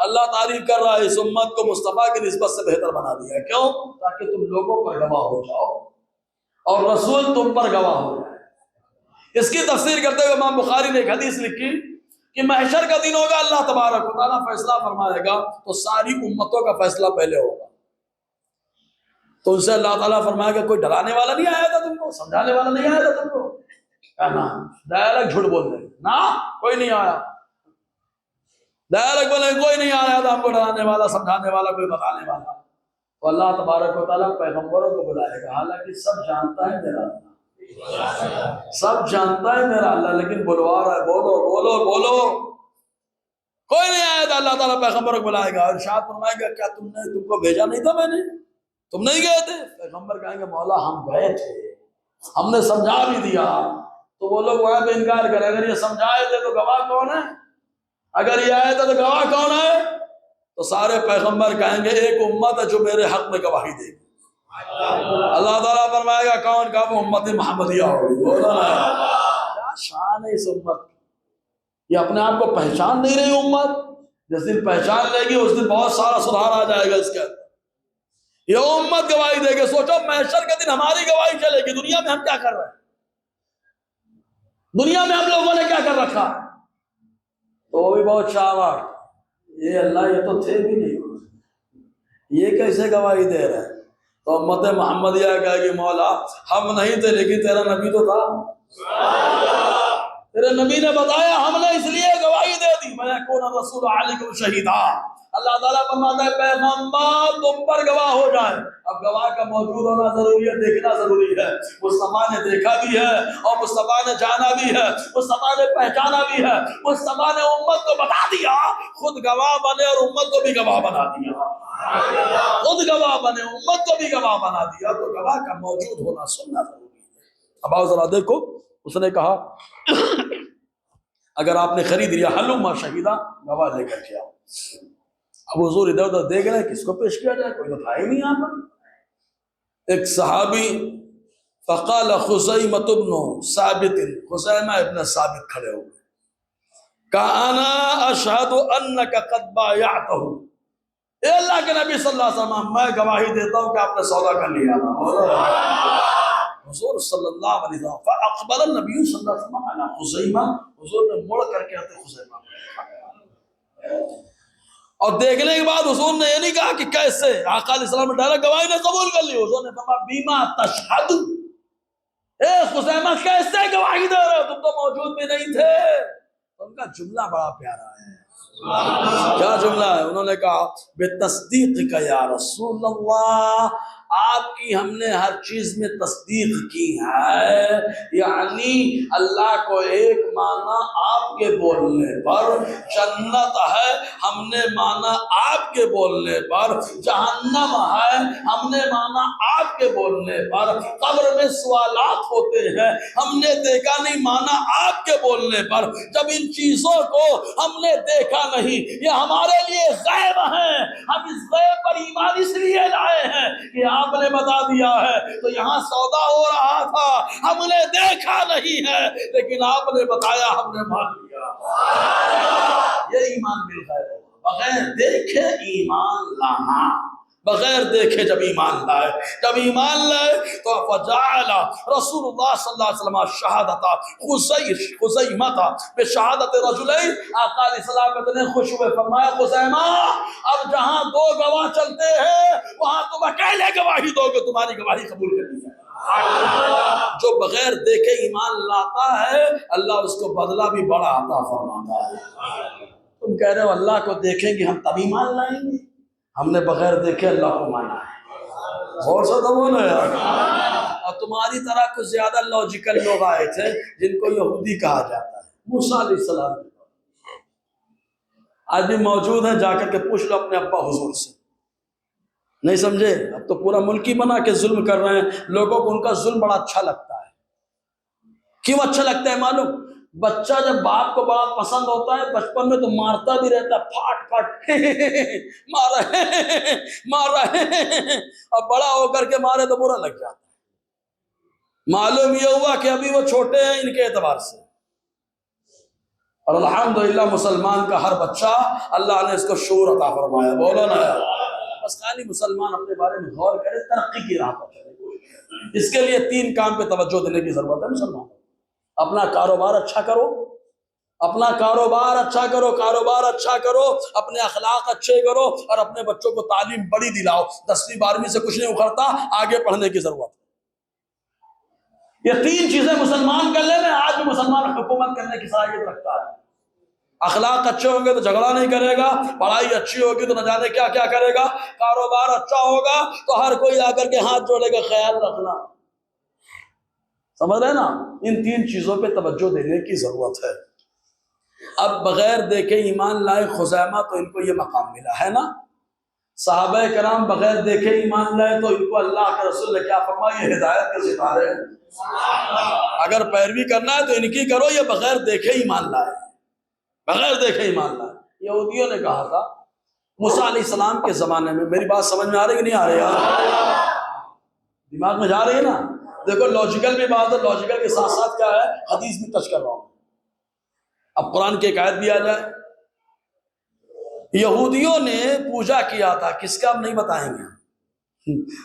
اللہ تعریف کر رہا ہے اس امت کو مصطفیٰ کی نسبت سے بہتر بنا دیا ہے، کیوں؟ تاکہ تم لوگوں پر گواہ ہو جاؤ اور رسول تم پر گواہ ہو جائے۔ اس کی تفسیر کرتے ہوئے امام بخاری نے ایک حدیث لکھی کہ محشر کا دن ہوگا، اللہ تبارک و تعالیٰ فیصلہ فرمائے گا تو ساری امتوں کا فیصلہ پہلے ہوگا۔ تو ان سے اللہ تعالیٰ فرمائے گا کوئی ڈرانے والا نہیں آیا تھا تم کو، سمجھانے والا نہیں آیا تھا تم کو؟ کہنا ڈائریکٹ جھوٹ بول دیں نا، کوئی نہیں آیا، ڈائریکٹ بولے کوئی نہیں آیا تھا ہم کو ڈرانے والا، سمجھانے والا، کوئی بتانے والا۔ تو اللہ تبارک و تعالیٰ پیغمبروں کو بلائے گا، حالانکہ سب جانتا ہے میرا اللہ، سب جانتا ہے میرا اللہ، لیکن بلوا رہا ہے بولو بولو بولو، کوئی نہیں آیا تھا۔ اللہ تعالیٰ پیغمبر کو بلائے گا، ارشاد فرمائے گا کیا تم کو بھیجا نہیں تھا میں نے؟ تم نہیں گئے تھے؟ پیغمبر کہیں گے مولا ہم گئے تھے، ہم نے سمجھا بھی دیا۔ تو وہ لوگ وہاں پہ انکار کریں اگر یہ سمجھائے تھے تو گواہ کون ہے؟ اگر یہ آئے تھے تو گواہ کون ہے؟ تو سارے پیغمبر کہیں گے ایک امت ہے جو میرے حق میں گواہی دے گی۔ اللہ تعالیٰ فرمائے گا کون کا؟ وہ امت محمدیہ ہوگی۔ کیا شان ہے اس امت کی، یہ اپنے آپ کو پہچان نہیں رہی امت، جس دن پہچان لے گی اس دن بہت سارا سدھار آ جائے گا اس کے اندر۔ یہ امت گواہی دے گی۔ سوچو محشر کے دن ہماری گواہی چلے گی، دنیا میں ہم کیا کر رہے ہیں، دنیا میں ہم لوگوں نے کیا کر رکھا ہے؟ تو وہ بھی بہت شاباش، یہ اللہ یہ تو تھے بھی نہیں، یہ کیسے گواہی دے رہے ہیں؟ تو امت محمدیہ کہے گی مولا ہم نہیں تھے لیکن تیرا نبی تو تھا، تیرے نبی نے بتایا، ہم نے اس لیے گواہی دے دی۔ میں یکون الرسول علیکم شہیدا، اللہ تعالیٰ فرماتا ہے پیغمبر تم پر گواہ ہو جائے۔ اب گواہ کا موجود ہونا ضروری ہے، دیکھنا ضروری ہے۔ مصطفیٰ نے دیکھا بھی ہے اور مصطفیٰ نے جانا بھی ہے، مصطفیٰ نے پہچانا بھی ہے، مصطفیٰ نے امت کو بتا دیا، خود گواہ بنے اور امت کو بھی گواہ بنا دیا، خود گواہ بنے امت کو بھی گواہ بنا دیا، تو گواہ کا موجود ہونا سننا ضروری ہے۔ اب آؤ ذرا دیکھو، اس نے کہا اگر آپ نے خرید لیا حلوما شہیدہ، گواہ لے کر کے آؤ۔ اب حضور ادھر ادھر دیکھ رہے ہیں کس کو پیش کیا جائے، کوئی تو تھا ہی نہیں یہاں پر۔ ایک صحابی فقال خزیمۃ بن ثابت، خزیمہ ابن ثابت کھڑے ہو گئے، کہا انا اشہد انک قد بایعتہ، اے اللہ کے نبی صلی اللہ علیہ وسلم میں گواہی دیتا ہوں کہ آپ نے سودا کر لیا تھا۔ حضور صلی اللہ علیہ وسلم فاقبل النبی صلی اللہ علیہ وسلم علی خزیمہ، حضور نے مڑ کر کے خزیمہ اور دیکھنے کے بعد حضور نے یہ نہیں کہا کہ کیسے، آقا علیہ السلام نے ڈائریکٹ گواہی نے قبول کر لی۔ حضور نے فرمایا بیما تشہد، اے خزیمہ کیسے گواہی دے رہے ہو، تم تو موجود بھی نہیں تھے۔ ان کا جملہ بڑا پیارا ہے، کیا جملہ ہے؟ انہوں نے کہا بتصدیق کا یا رسول اللہ، آپ کی ہم نے ہر چیز میں تصدیق کی ہے، یعنی اللہ کو ایک مانا آپ کے بولنے پر، جنت ہے ہم نے مانا آپ کے بولنے پر، جہنم ہے ہم نے مانا آپ کے بولنے پر، قبر میں سوالات ہوتے ہیں ہم نے دیکھا نہیں مانا آپ کے بولنے پر۔ جب ان چیزوں کو ہم نے دیکھا نہیں، یہ ہمارے لیے غیب ہیں، ہم اس غیب پر ایمان اس لیے لائے ہیں کہ آپ نے بتا دیا ہے۔ تو یہاں سودا ہو رہا تھا، ہم نے دیکھا نہیں ہے لیکن آپ نے بتایا، ہم نے مان لیا۔ یہ ایمان بالغیب ہے، بغیر دیکھے ایمان لانا، بغیر دیکھے جب ایمان لائے، جب ایمان لائے تو فجعل رسول اللہ صلی اللہ علیہ وسلم شہادت خزیمہ بشہادت رجلین، آقا علیہ السلام اتنے خوش ہوئے، فرمایا خزیمہ اب جہاں دو گواہ چلتے ہیں وہاں تم اکیلے گواہی دو گے، تمہاری گواہی قبول کر لی جائے۔ جو بغیر دیکھے ایمان لاتا ہے اللہ اس کو بدلہ بھی بڑا عطا فرماتا ہے۔ تم کہہ رہے ہو اللہ کو دیکھیں گے ہم تب ایمان لائیں گے، ہم نے بغیر دیکھے اللہ کو مانا ہے، غور سے تو بولو یار۔ اور تمہاری طرح کچھ زیادہ لاجیکل لوگ آئے تھے جن کو یہودی کہا جاتا ہے، موسیٰ علیہ السلام، آج بھی موجود ہیں، جا کر کے پوچھ لو اپنے ابا حضور سے، نہیں سمجھے؟ اب تو پورا ملک ہی بنا کے ظلم کر رہے ہیں، لوگوں کو ان کا ظلم بڑا اچھا لگتا ہے۔ کیوں اچھا لگتا ہے معلوم؟ بچہ جب باپ کو بڑا پسند ہوتا ہے بچپن میں تو مارتا بھی رہتا ہے، پھاٹ پھاٹ مار رہے اب بڑا ہو کر کے مارے تو برا لگ جاتا ہے۔ معلوم یہ ہوا کہ ابھی وہ چھوٹے ہیں ان کے اعتبار سے، اور الحمدللہ مسلمان کا ہر بچہ اللہ نے اس کو شعور عطا فرمایا، بولو نا یار۔ بس خالی مسلمان اپنے بارے میں غور کرے، ترقی کی راہ پر چلے۔ اس کے لیے 3 کام پہ توجہ دینے کی ضرورت ہے مسلمان۔ اپنا کاروبار اچھا کرو، اپنا کاروبار اچھا کرو، کاروبار اچھا کرو، اپنے اخلاق اچھے کرو، اور اپنے بچوں کو تعلیم بڑی دلاؤ۔ 10ویں 12ویں سے کچھ نہیں اکھڑتا، آگے پڑھنے کی ضرورت ہے۔ یہ 3 چیزیں مسلمان کر لیں، آج بھی مسلمان حکومت کرنے کی صلاحیت رکھتا ہے۔ اخلاق اچھے ہوں گے تو جھگڑا نہیں کرے گا، پڑھائی اچھی ہوگی تو نہ جانے کیا کیا کرے گا، کاروبار اچھا ہوگا تو ہر کوئی آ کر کے ہاتھ جوڑے گا، خیال رکھنا، سمجھ رہے نا؟ ان 3 چیزوں پہ توجہ دینے کی ضرورت ہے۔ اب بغیر دیکھے ایمان لائے خزیمہ، تو ان کو یہ مقام ملا ہے نا۔ صحابہ کرام بغیر دیکھے ایمان لائے تو ان کو اللہ کے رسول نے کیا فرمایا، یہ ہدایت کے ستارے ہیں، اگر پیروی کرنا ہے تو ان کی کرو، یہ بغیر دیکھے ایمان لائے، بغیر دیکھے ایمان لائے۔ یہودیوں نے کہا تھا موسیٰ علیہ السلام کے زمانے میں، میری بات سمجھ میں آ رہی کہ نہیں آ رہی ہے؟ دماغ میں جا رہی ہے نا؟ دیکھو لاجیکل بھی بات ہے، لاجیکل کے ساتھ ساتھ کیا ہے، حدیث بھی ٹچ کر رہا ہوں۔ اب قرآن کی ایک آیت بھی آ جائے۔ یہودیوں نے پوجا کیا تھا، کس کا ہم نہیں بتائیں گے،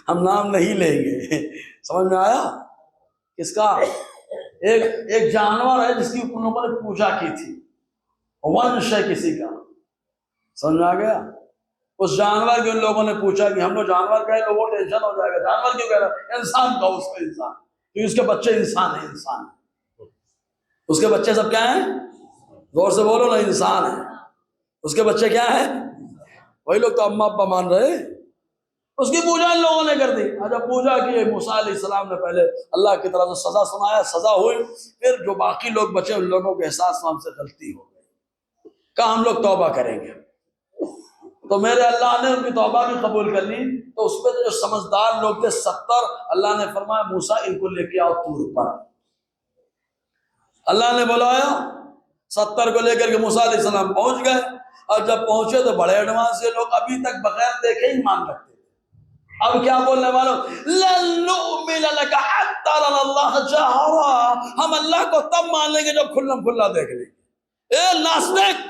ہم نام نہیں لیں گے، سمجھ میں آیا؟ کس کا؟ ایک جانور ہے جس کی ان لوگوں نے پوجا کی تھی، ونش ہے کسی کا، سمجھ میں آ گیا؟ اس جانور کے ان لوگوں نے پوچھا کہ ہم لوگ جانور کہیں، لوگوں کو ٹینشن ہو جائے گا، جانور کیوں کہہ رہا ہے؟ انسان کہو اس کو، انسان، کیونکہ اس کے بچے انسان ہیں، انسان اس کے بچے سب کیا ہیں؟ غور سے بولو نا، انسان ہے۔ اس کے بچے کیا ہیں؟ وہی لوگ تو اماں ابا مان رہے. اس کی پوجا ان لوگوں نے کر دی. جب پوجا کی موسیٰ علیہ السلام نے پہلے اللہ کی طرف سے سزا سنایا, سزا ہوئی, پھر جو باقی لوگ بچے ان لوگوں کے احساس ہم سے غلطی ہو گئی, کہا ہم لوگ توبہ کریں گے. تو میرے اللہ نے ان کی توبہ بھی قبول کر لی. تو اس میں جو سمجھدار لوگ تھے 70, اللہ نے فرمایا موسیٰ ان کو لے کے آؤ طور پر. اللہ نے بلایا 70 کو لے کر کے موسیٰ علیہ السلام پہنچ گئے. اور جب پہنچے تو بڑے ایڈوانس یہ لوگ ابھی تک بغیر دیکھے ہی مان رکھتے. اب کیا بولنے والوں, لن نؤمن لك حتى نرى الله جهرا, ہم اللہ کو تب مان لیں گے جب کھلم کھلا دیکھ لیں گے. اے ناستک,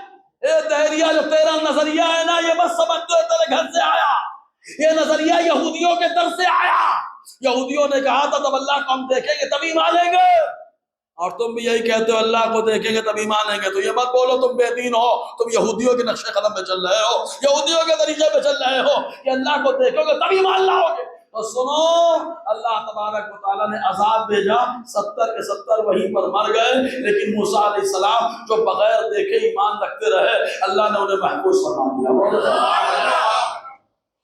اے دہریہ, جو تیرا نظریہ ہے نا یہ بس سمجھ تو تیرے گھر سے آیا. یہ نظریہ یہودیوں کے در سے آیا. یہودیوں نے کہا تھا تب اللہ کو ہم دیکھیں گے تبھی مانیں گے, اور تم بھی یہی کہتے ہو اللہ کو دیکھیں گے تبھی مانیں گے. تو یہ مت بولو تم بے دین ہو, تم یہودیوں کے نقش قدم پہ چل رہے ہو, یہودیوں کے طریقے پہ چل رہے ہو کہ اللہ کو دیکھو گے تبھی مان لاؤ گے. تو سنو, اللہ تبارک و تعالیٰ نے عذاب بھیجا, 70 کے 70 وہیں پر مر گئے. لیکن موسیٰ علیہ السلام جو بغیر دیکھے ایمان رکھتے رہے, اللہ نے انہیں محفوظ فرما دیا.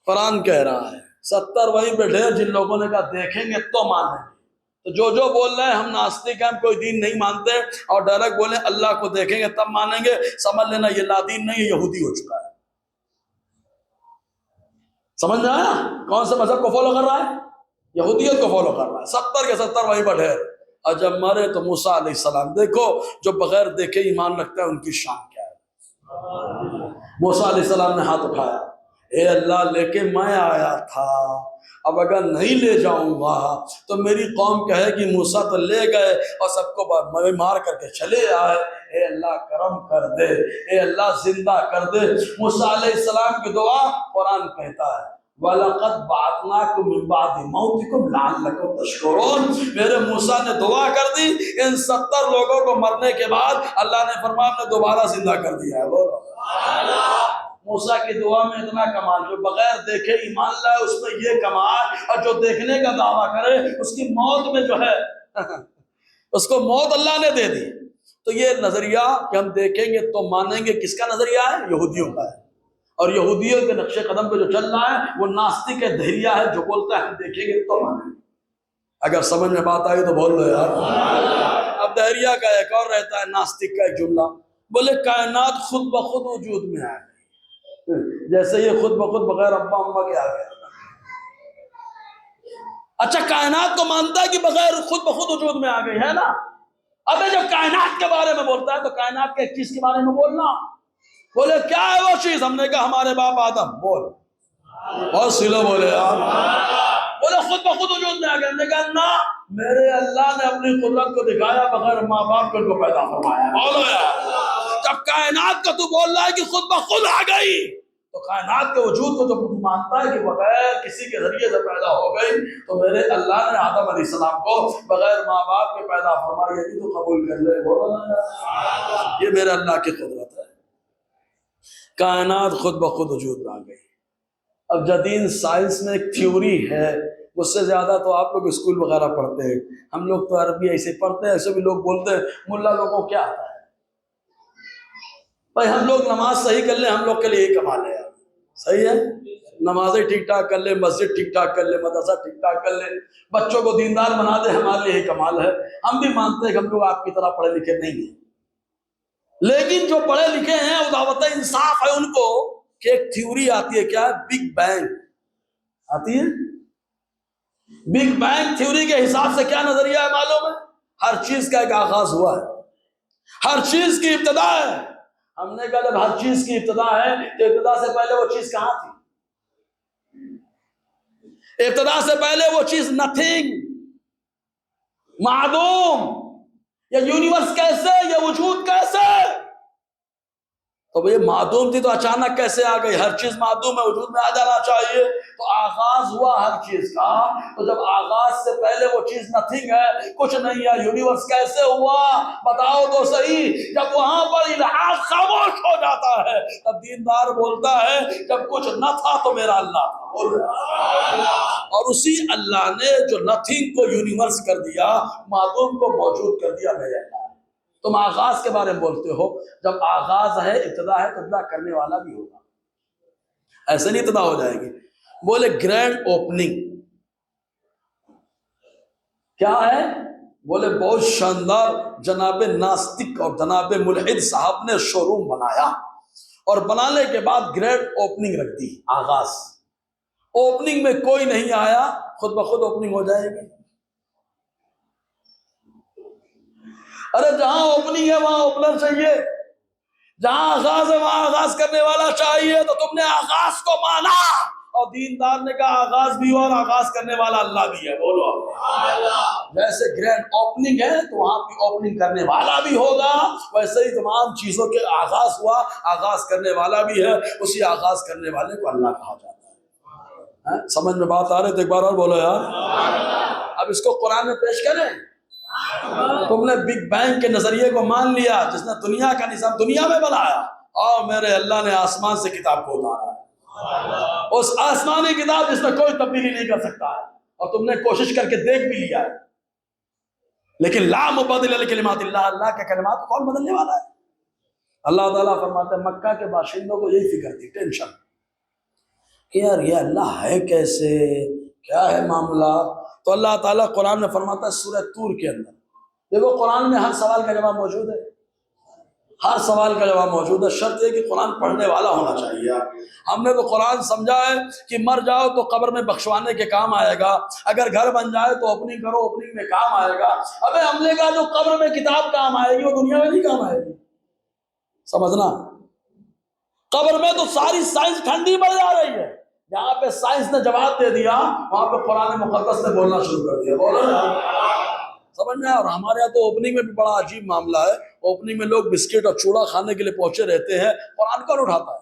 قرآن کہہ رہا ہے 70 وہیں بیٹھے جن لوگوں نے کہا دیکھیں گے تو مانیں گے. تو جو بول رہے ہیں ہم ناستک ہیں, ہم کوئی دین نہیں مانتے, اور ڈائریکٹ بولیں اللہ کو دیکھیں گے تب مانیں گے, سمجھ لینا یہ لا دین نہیں, یہ یہودی ہو چکا ہے. سمجھ میں آیا کون سے مذہب کو فالو کر رہا ہے؟ یہودیت کو فالو کر رہا ہے. 70 کے 70 وہیں پر ڈھیر. اور جب مرے تو موسیٰ علیہ السلام, دیکھو جو بغیر دیکھے ایمان رکھتا ہے ان کی شان کیا ہے. موسیٰ علیہ السلام نے ہاتھ اٹھایا, اے اللہ لے کے میں آیا تھا, اب اگر نہیں لے جاؤں گا تو میری قوم کہے کہ موسیٰ تو لے گئے اور سب کو مار کر کے چلے آئے. اے اللہ کرم کر دے, اے اللہ زندہ کر دے. موسیٰ علیہ السلام کی دعا قرآن کہتا ہے وَلَقَدْ بَعَثْنَاكُمْ مِنْ بَعْدِ مَوْتِكُمْ لَعَلَّكُمْ تَشْكُرُونَ. میرے موسیٰ نے دعا کر دی, ان 70 لوگوں کو مرنے کے بعد اللہ نے فرمایا ہم نے دوبارہ زندہ کر دیا ہے. بولو موسیٰ کی دعا میں اتنا کمال, جو بغیر دیکھے ایمان لائے اس میں یہ کمال, اور جو دیکھنے کا دعویٰ کرے اس کی موت میں جو ہے اس کو موت اللہ نے دے دی. تو یہ نظریہ کہ ہم دیکھیں گے تو مانیں گے, کس کا نظریہ ہے؟ یہودیوں کا ہے. اور یہودیوں کے نقش قدم پہ جو چل رہا ہے وہ ناستک ہے, دہریہ ہے, جو بولتا ہے ہم دیکھیں گے تو مانیں گے. اگر سمجھ میں بات آئی تو بول دو یار. اب دہریہ کا ایک اور رہتا ہے, ناستک کا ایک جملہ, بولے کائنات خود بخود وجود میں آئے, جیسے یہ خود بخود بغیر ابا اما کے آ گیا. اچھا کائنات کو مانتا ہے کہ بغیر خود بخود وجود میں آ گئی ہے نا. ابھی جب کائنات کے بارے میں بولتا ہے تو کائنات کے ایک چیز کے بارے میں بولنا. بولے کیا ہے وہ چیز؟ ہم نے کہا ہمارے باپ آدم. بول بہت سلو بولے آپ. بولے خود بخود وجود میں آ گیا. ہم نے کہا نا, میرے اللہ نے اپنی قدرت کو دکھایا بغیر ماں باپ کو ان کو پیدا فرمایا. بولو یار, جب کائنات کا تو بول رہا ہے کہ خود بخود آ گئی, تو کائنات کے وجود کو جب مانتا ہے کہ بغیر کسی کے ذریعے سے پیدا ہو گئی, تو میرے اللہ نے آدم علیہ السلام کو بغیر ماں باپ کے پیدا فرمایا, یہ بھی تو قبول کر لے. یہ میرے اللہ کی قدرت ہے. کائنات خود بخود وجود میں آ گئی. اب جدید سائنس میں ایک تھیوری ہے, اس سے زیادہ تو آپ لوگ اسکول وغیرہ پڑھتے ہیں, ہم لوگ تو عربی ایسے پڑھتے ہیں, ایسے بھی لوگ بولتے ہیں ملا لوگوں کو کیا آتا ہے. بھائی ہم لوگ نماز صحیح کر لیں, ہم لوگ کے لیے یہی کمال ہے. صحیح ہے, نمازیں ٹھیک ٹھاک کر لیں, مسجد ٹھیک ٹھاک کر لیں, مدرسہ ٹھیک ٹھاک کر لیں, بچوں کو دیندار بنا دیں, ہمارے لیے یہی کمال ہے. ہم بھی مانتے ہیں کہ ہم لوگ آپ کی طرح پڑھے لکھے نہیں ہیں, لیکن جو پڑھے لکھے ہیں وہ دعوت انصاف ہے ان کو کہ ایک تھیوری آتی ہے, کیا بگ بینگ آتی ہے. بگ بینگ تھیوری کے حساب سے کیا نظریہ ہے معلوم ہے؟ ہر چیز کا ایک آغاز ہوا ہے, ہر چیز کی ابتدا ہے. ہم نے کہا جب ہر چیز کی ابتدا ہے تو ابتدا سے پہلے وہ چیز کہاں تھی؟ ابتدا سے پہلے وہ چیز نتھنگ, معدوم. یہ یونیورس کیسے, یہ وجود کیسے؟ تو یہ معدوم تھی تو اچانک کیسے آ گئی؟ ہر چیز معدوم ہے, وجود میں آ جانا چاہیے. تو آغاز ہوا ہر چیز کا, تو جب آغاز سے پہلے وہ چیز نتھنگ ہے, کچھ نہیں ہے, یونیورس کیسے ہوا بتاؤ تو صحیح. جب وہاں پر الہات خاموش ہو جاتا ہے تب دیندار بولتا ہے جب کچھ نہ تھا تو میرا اللہ تھا. اور اسی اللہ نے جو نتھنگ کو یونیورس کر دیا, معدوم کو موجود کر دیا, میرے اللہ. تم آغاز کے بارے میں بولتے ہو، جب آغاز ہے، ابتدا ہے، تو ابتدا کرنے والا بھی ہوگا، ایسے نہیں ابتدا ہو جائے گی۔ بولے گرینڈ اوپننگ کیا ہے؟ بولے بہت شاندار جناب ناستک اور جناب ملحد صاحب نے شو روم بنایا، اور بنانے کے بعد گریڈ اوپننگ رکھ دی، آغاز۔ اوپننگ میں کوئی نہیں آیا، خود بخود اوپننگ ہو جائے گی۔ ارے جہاں اوپننگ ہے وہاں اوپنر چاہیے، جہاں آغاز ہے وہاں آغاز کرنے والا چاہیے۔ تو تم نے آغاز کو مانا، اور دیندار نے کہا آغاز بھی ہو اور آغاز کرنے والا اللہ بھی ہے، بولو جیسے گرینڈ اوپننگ ہے تو وہاں بھی اوپننگ کرنے والا بھی ہوگا، ویسے ہی تمام چیزوں کے آغاز ہوا، آغاز کرنے والا بھی ہے، اسی آغاز کرنے والے کو اللہ کہا جاتا ہے۔ سمجھ میں بات آ رہی تو ایک بار اور بولو یار۔ اب اس کو قرآن میں پیش کریں۔ تم نے بگ بینگ کے نظریے کو مان لیا، جس نے دنیا کا نظام دنیا میں بنایا، اور میرے اللہ نے آسمان سے کتاب کو اتارا ہے، اس آسمانی کتاب جس میں کوئی تبدیلی نہیں کر سکتا ہے، اور تم نے کوشش کر کے دیکھ بھی لیا ہے، لیکن لا مبدل لکلمات اللہ، اللہ کے کلمات کو کون بدلنے والا ہے؟ اللہ تعالیٰ فرماتے ہیں مکہ کے باشندوں کو یہی فکر تھی، ٹینشن کہ یار یہ اللہ ہے کیسے، کیا ہے معاملہ؟ تو اللہ تعالیٰ قرآن میں فرماتا ہے سورہ طور کے اندر، دیکھو قرآن میں ہر سوال کا جواب موجود ہے، ہر سوال کا جواب موجود ہے، شرط یہ کہ قرآن پڑھنے والا ہونا چاہیے۔ ہم نے تو قرآن سمجھا ہے کہ مر جاؤ تو قبر میں بخشوانے کے کام آئے گا، اگر گھر بن جائے تو اوپننگ کرو، اوپننگ میں کام آئے گا۔ ابے ہم نے کہا جو قبر میں کتاب کام آئے گی وہ دنیا میں نہیں کام آئے گی، سمجھنا۔ قبر میں تو ساری سائنس ٹھنڈی پڑ جا رہی ہے، جہاں پہ سائنس نے جواب دے دیا وہاں پہ قرآن مقدس نے بولنا شروع کر دیا، بولو سمجھ میں۔ اور ہمارے یہاں تو اوپننگ میں بھی بڑا عجیب معاملہ ہے، اوپننگ میں لوگ بسکٹ اور چوڑا کھانے کے لیے پہنچے رہتے ہیں، قرآن کون اٹھاتا ہے؟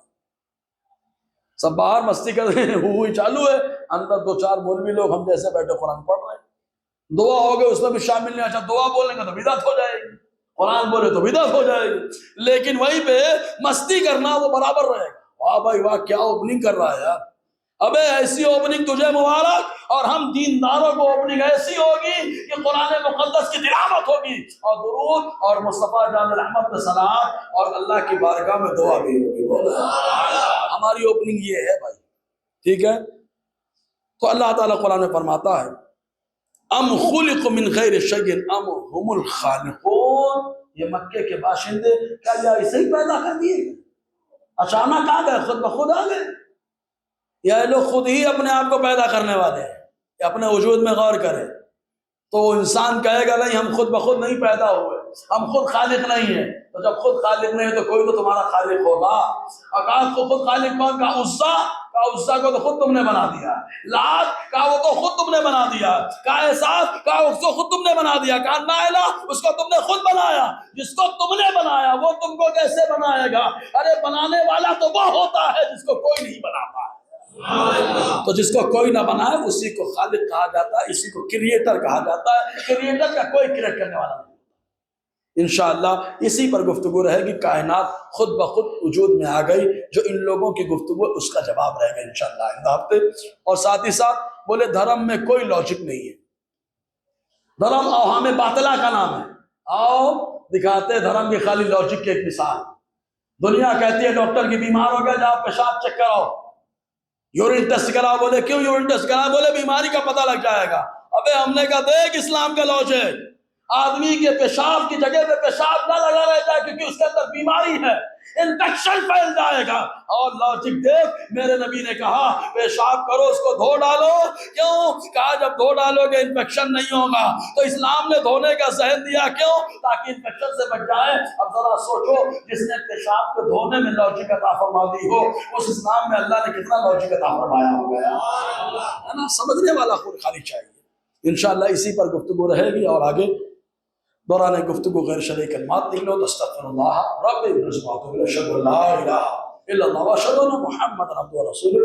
سب باہر مستی کر رہے ہیں، ہوئی چالو ہے، اندر دو چار مولوی لوگ ہم جیسے بیٹھے قرآن پڑھ رہے ہیں۔ دعا ہو گئے اس میں بھی شامل نہیں، اچھا دعا بولیں گے تو بدعت ہو جائے گی، قرآن بولے تو بدعت ہو جائے گی، لیکن وہیں پہ مستی کرنا وہ برابر رہے گا۔ واہ بھائی واہ، کیا اوپننگ کر رہا ہے یار، ابے ایسی اوپننگ تجھے مبارک، اور ہم دینداروں کو اوپننگ ایسی ہوگی کہ قرآن مقدس کی تلاوت ہوگی، اور درود اور مصطفیٰ جان رحمت پہ صلوات، اور اللہ کی بارگاہ میں دعا بھی ہوگی۔ ہماری اوپننگ یہ ہے بھائی، ٹھیک ہے۔ تو اللہ تعالیٰ قرآن میں فرماتا ہے ام خلق من غیر شیء ام هم الخالقون، یہ مکے کے باشندے کیا یہ ایسے ہی پیدا کر دیے گئے، اچانک آ گئے، خود بخود آ گئے، یا یہ لوگ خود ہی اپنے آپ کو پیدا کرنے والے ہیں؟ یا اپنے وجود میں غور کریں تو وہ انسان کہے گا نہیں ہم خود بخود نہیں پیدا ہوئے، ہم خود خالق نہیں ہیں۔ تو جب خود خالق نہیں ہے تو کوئی تو تمہارا خالق ہوگا۔ آکاش کو خود خالق کون کہا؟ عزا کا، عزا کو تو خود تم نے بنا دیا۔ لات کا، وہ تو خود تم نے بنا دیا۔ کا احساس کا، اس کو خود تم نے بنا دیا۔ کا نائلہ، اس کو تم نے خود بنایا۔ جس کو تم نے بنایا وہ تم کو کیسے بنائے گا؟ ارے بنانے والا تو وہ ہوتا ہے جس کو کوئی نہیں بناتا ہے۔ تو جس کو کوئی نہ بنائے اسی کو خالق کہا جاتا ہے، اسی کو کریٹر کہا جاتا ہے۔ کریٹر کا کوئی کریٹ کرنے والا نہیں۔ انشاءاللہ اسی پر گفتگو رہے گی، کائنات خود بخود وجود میں آ گئی، جو ان لوگوں کی گفتگو اس کا جواب رہے گا انشاءاللہ آئندہ ہفتے۔ اور ساتھ ہی ساتھ بولے دھرم میں کوئی لاجک نہیں ہے، دھرم اوہام باطلہ کا نام ہے۔ آؤ دکھاتے دھرم کی خالی لاجک کی ایک مثال۔ دنیا کہتی ہے ڈاکٹر کی بیمار ہو گیا جاؤ پیشاب چیک کراؤ، یورین ٹیسٹ کراؤ، بولے کیوں یورین ٹیسٹ کراؤ؟ بولے بیماری کا پتہ لگ جائے گا۔ ابے ہم نے کہا دیکھ اسلام کا لاجک، آدمی کے پیشاب کی جگہ پہ پیشاب نہ لگا رہ جائے کیونکہ اس کے اندر بیماری ہے، انفیکشن پھیل جائے گا۔ اور لاجک دیکھ، میرے نبی نے کہا پیشاب کرو اس کو دھو ڈالو، کیوں؟ کہا جب دھو ڈالو گے انفیکشن نہیں ہوگا۔ تو اسلام نے دھونے کا ذہن دیا، کیوں؟ تاکہ انفیکشن سے بچ جائے۔ اب ذرا سوچو، جس نے پیشاب کو دھونے میں لاجک عطا فرما دی ہو، اس اسلام میں اللہ نے کتنا لاجک عطا فرمایا ہو گیا ہے نا؟ سمجھنے والا خود خالی چاہیے۔ انشاءاللہ اسی پر گفتگو رہے گی، اور آگے دوران گفتگو غیر شرعی کلمات نکلو تو استغفر اللہ رب اشهد ان لا اله الا اللہ واشهد ان محمد عبدہ ورسولہ۔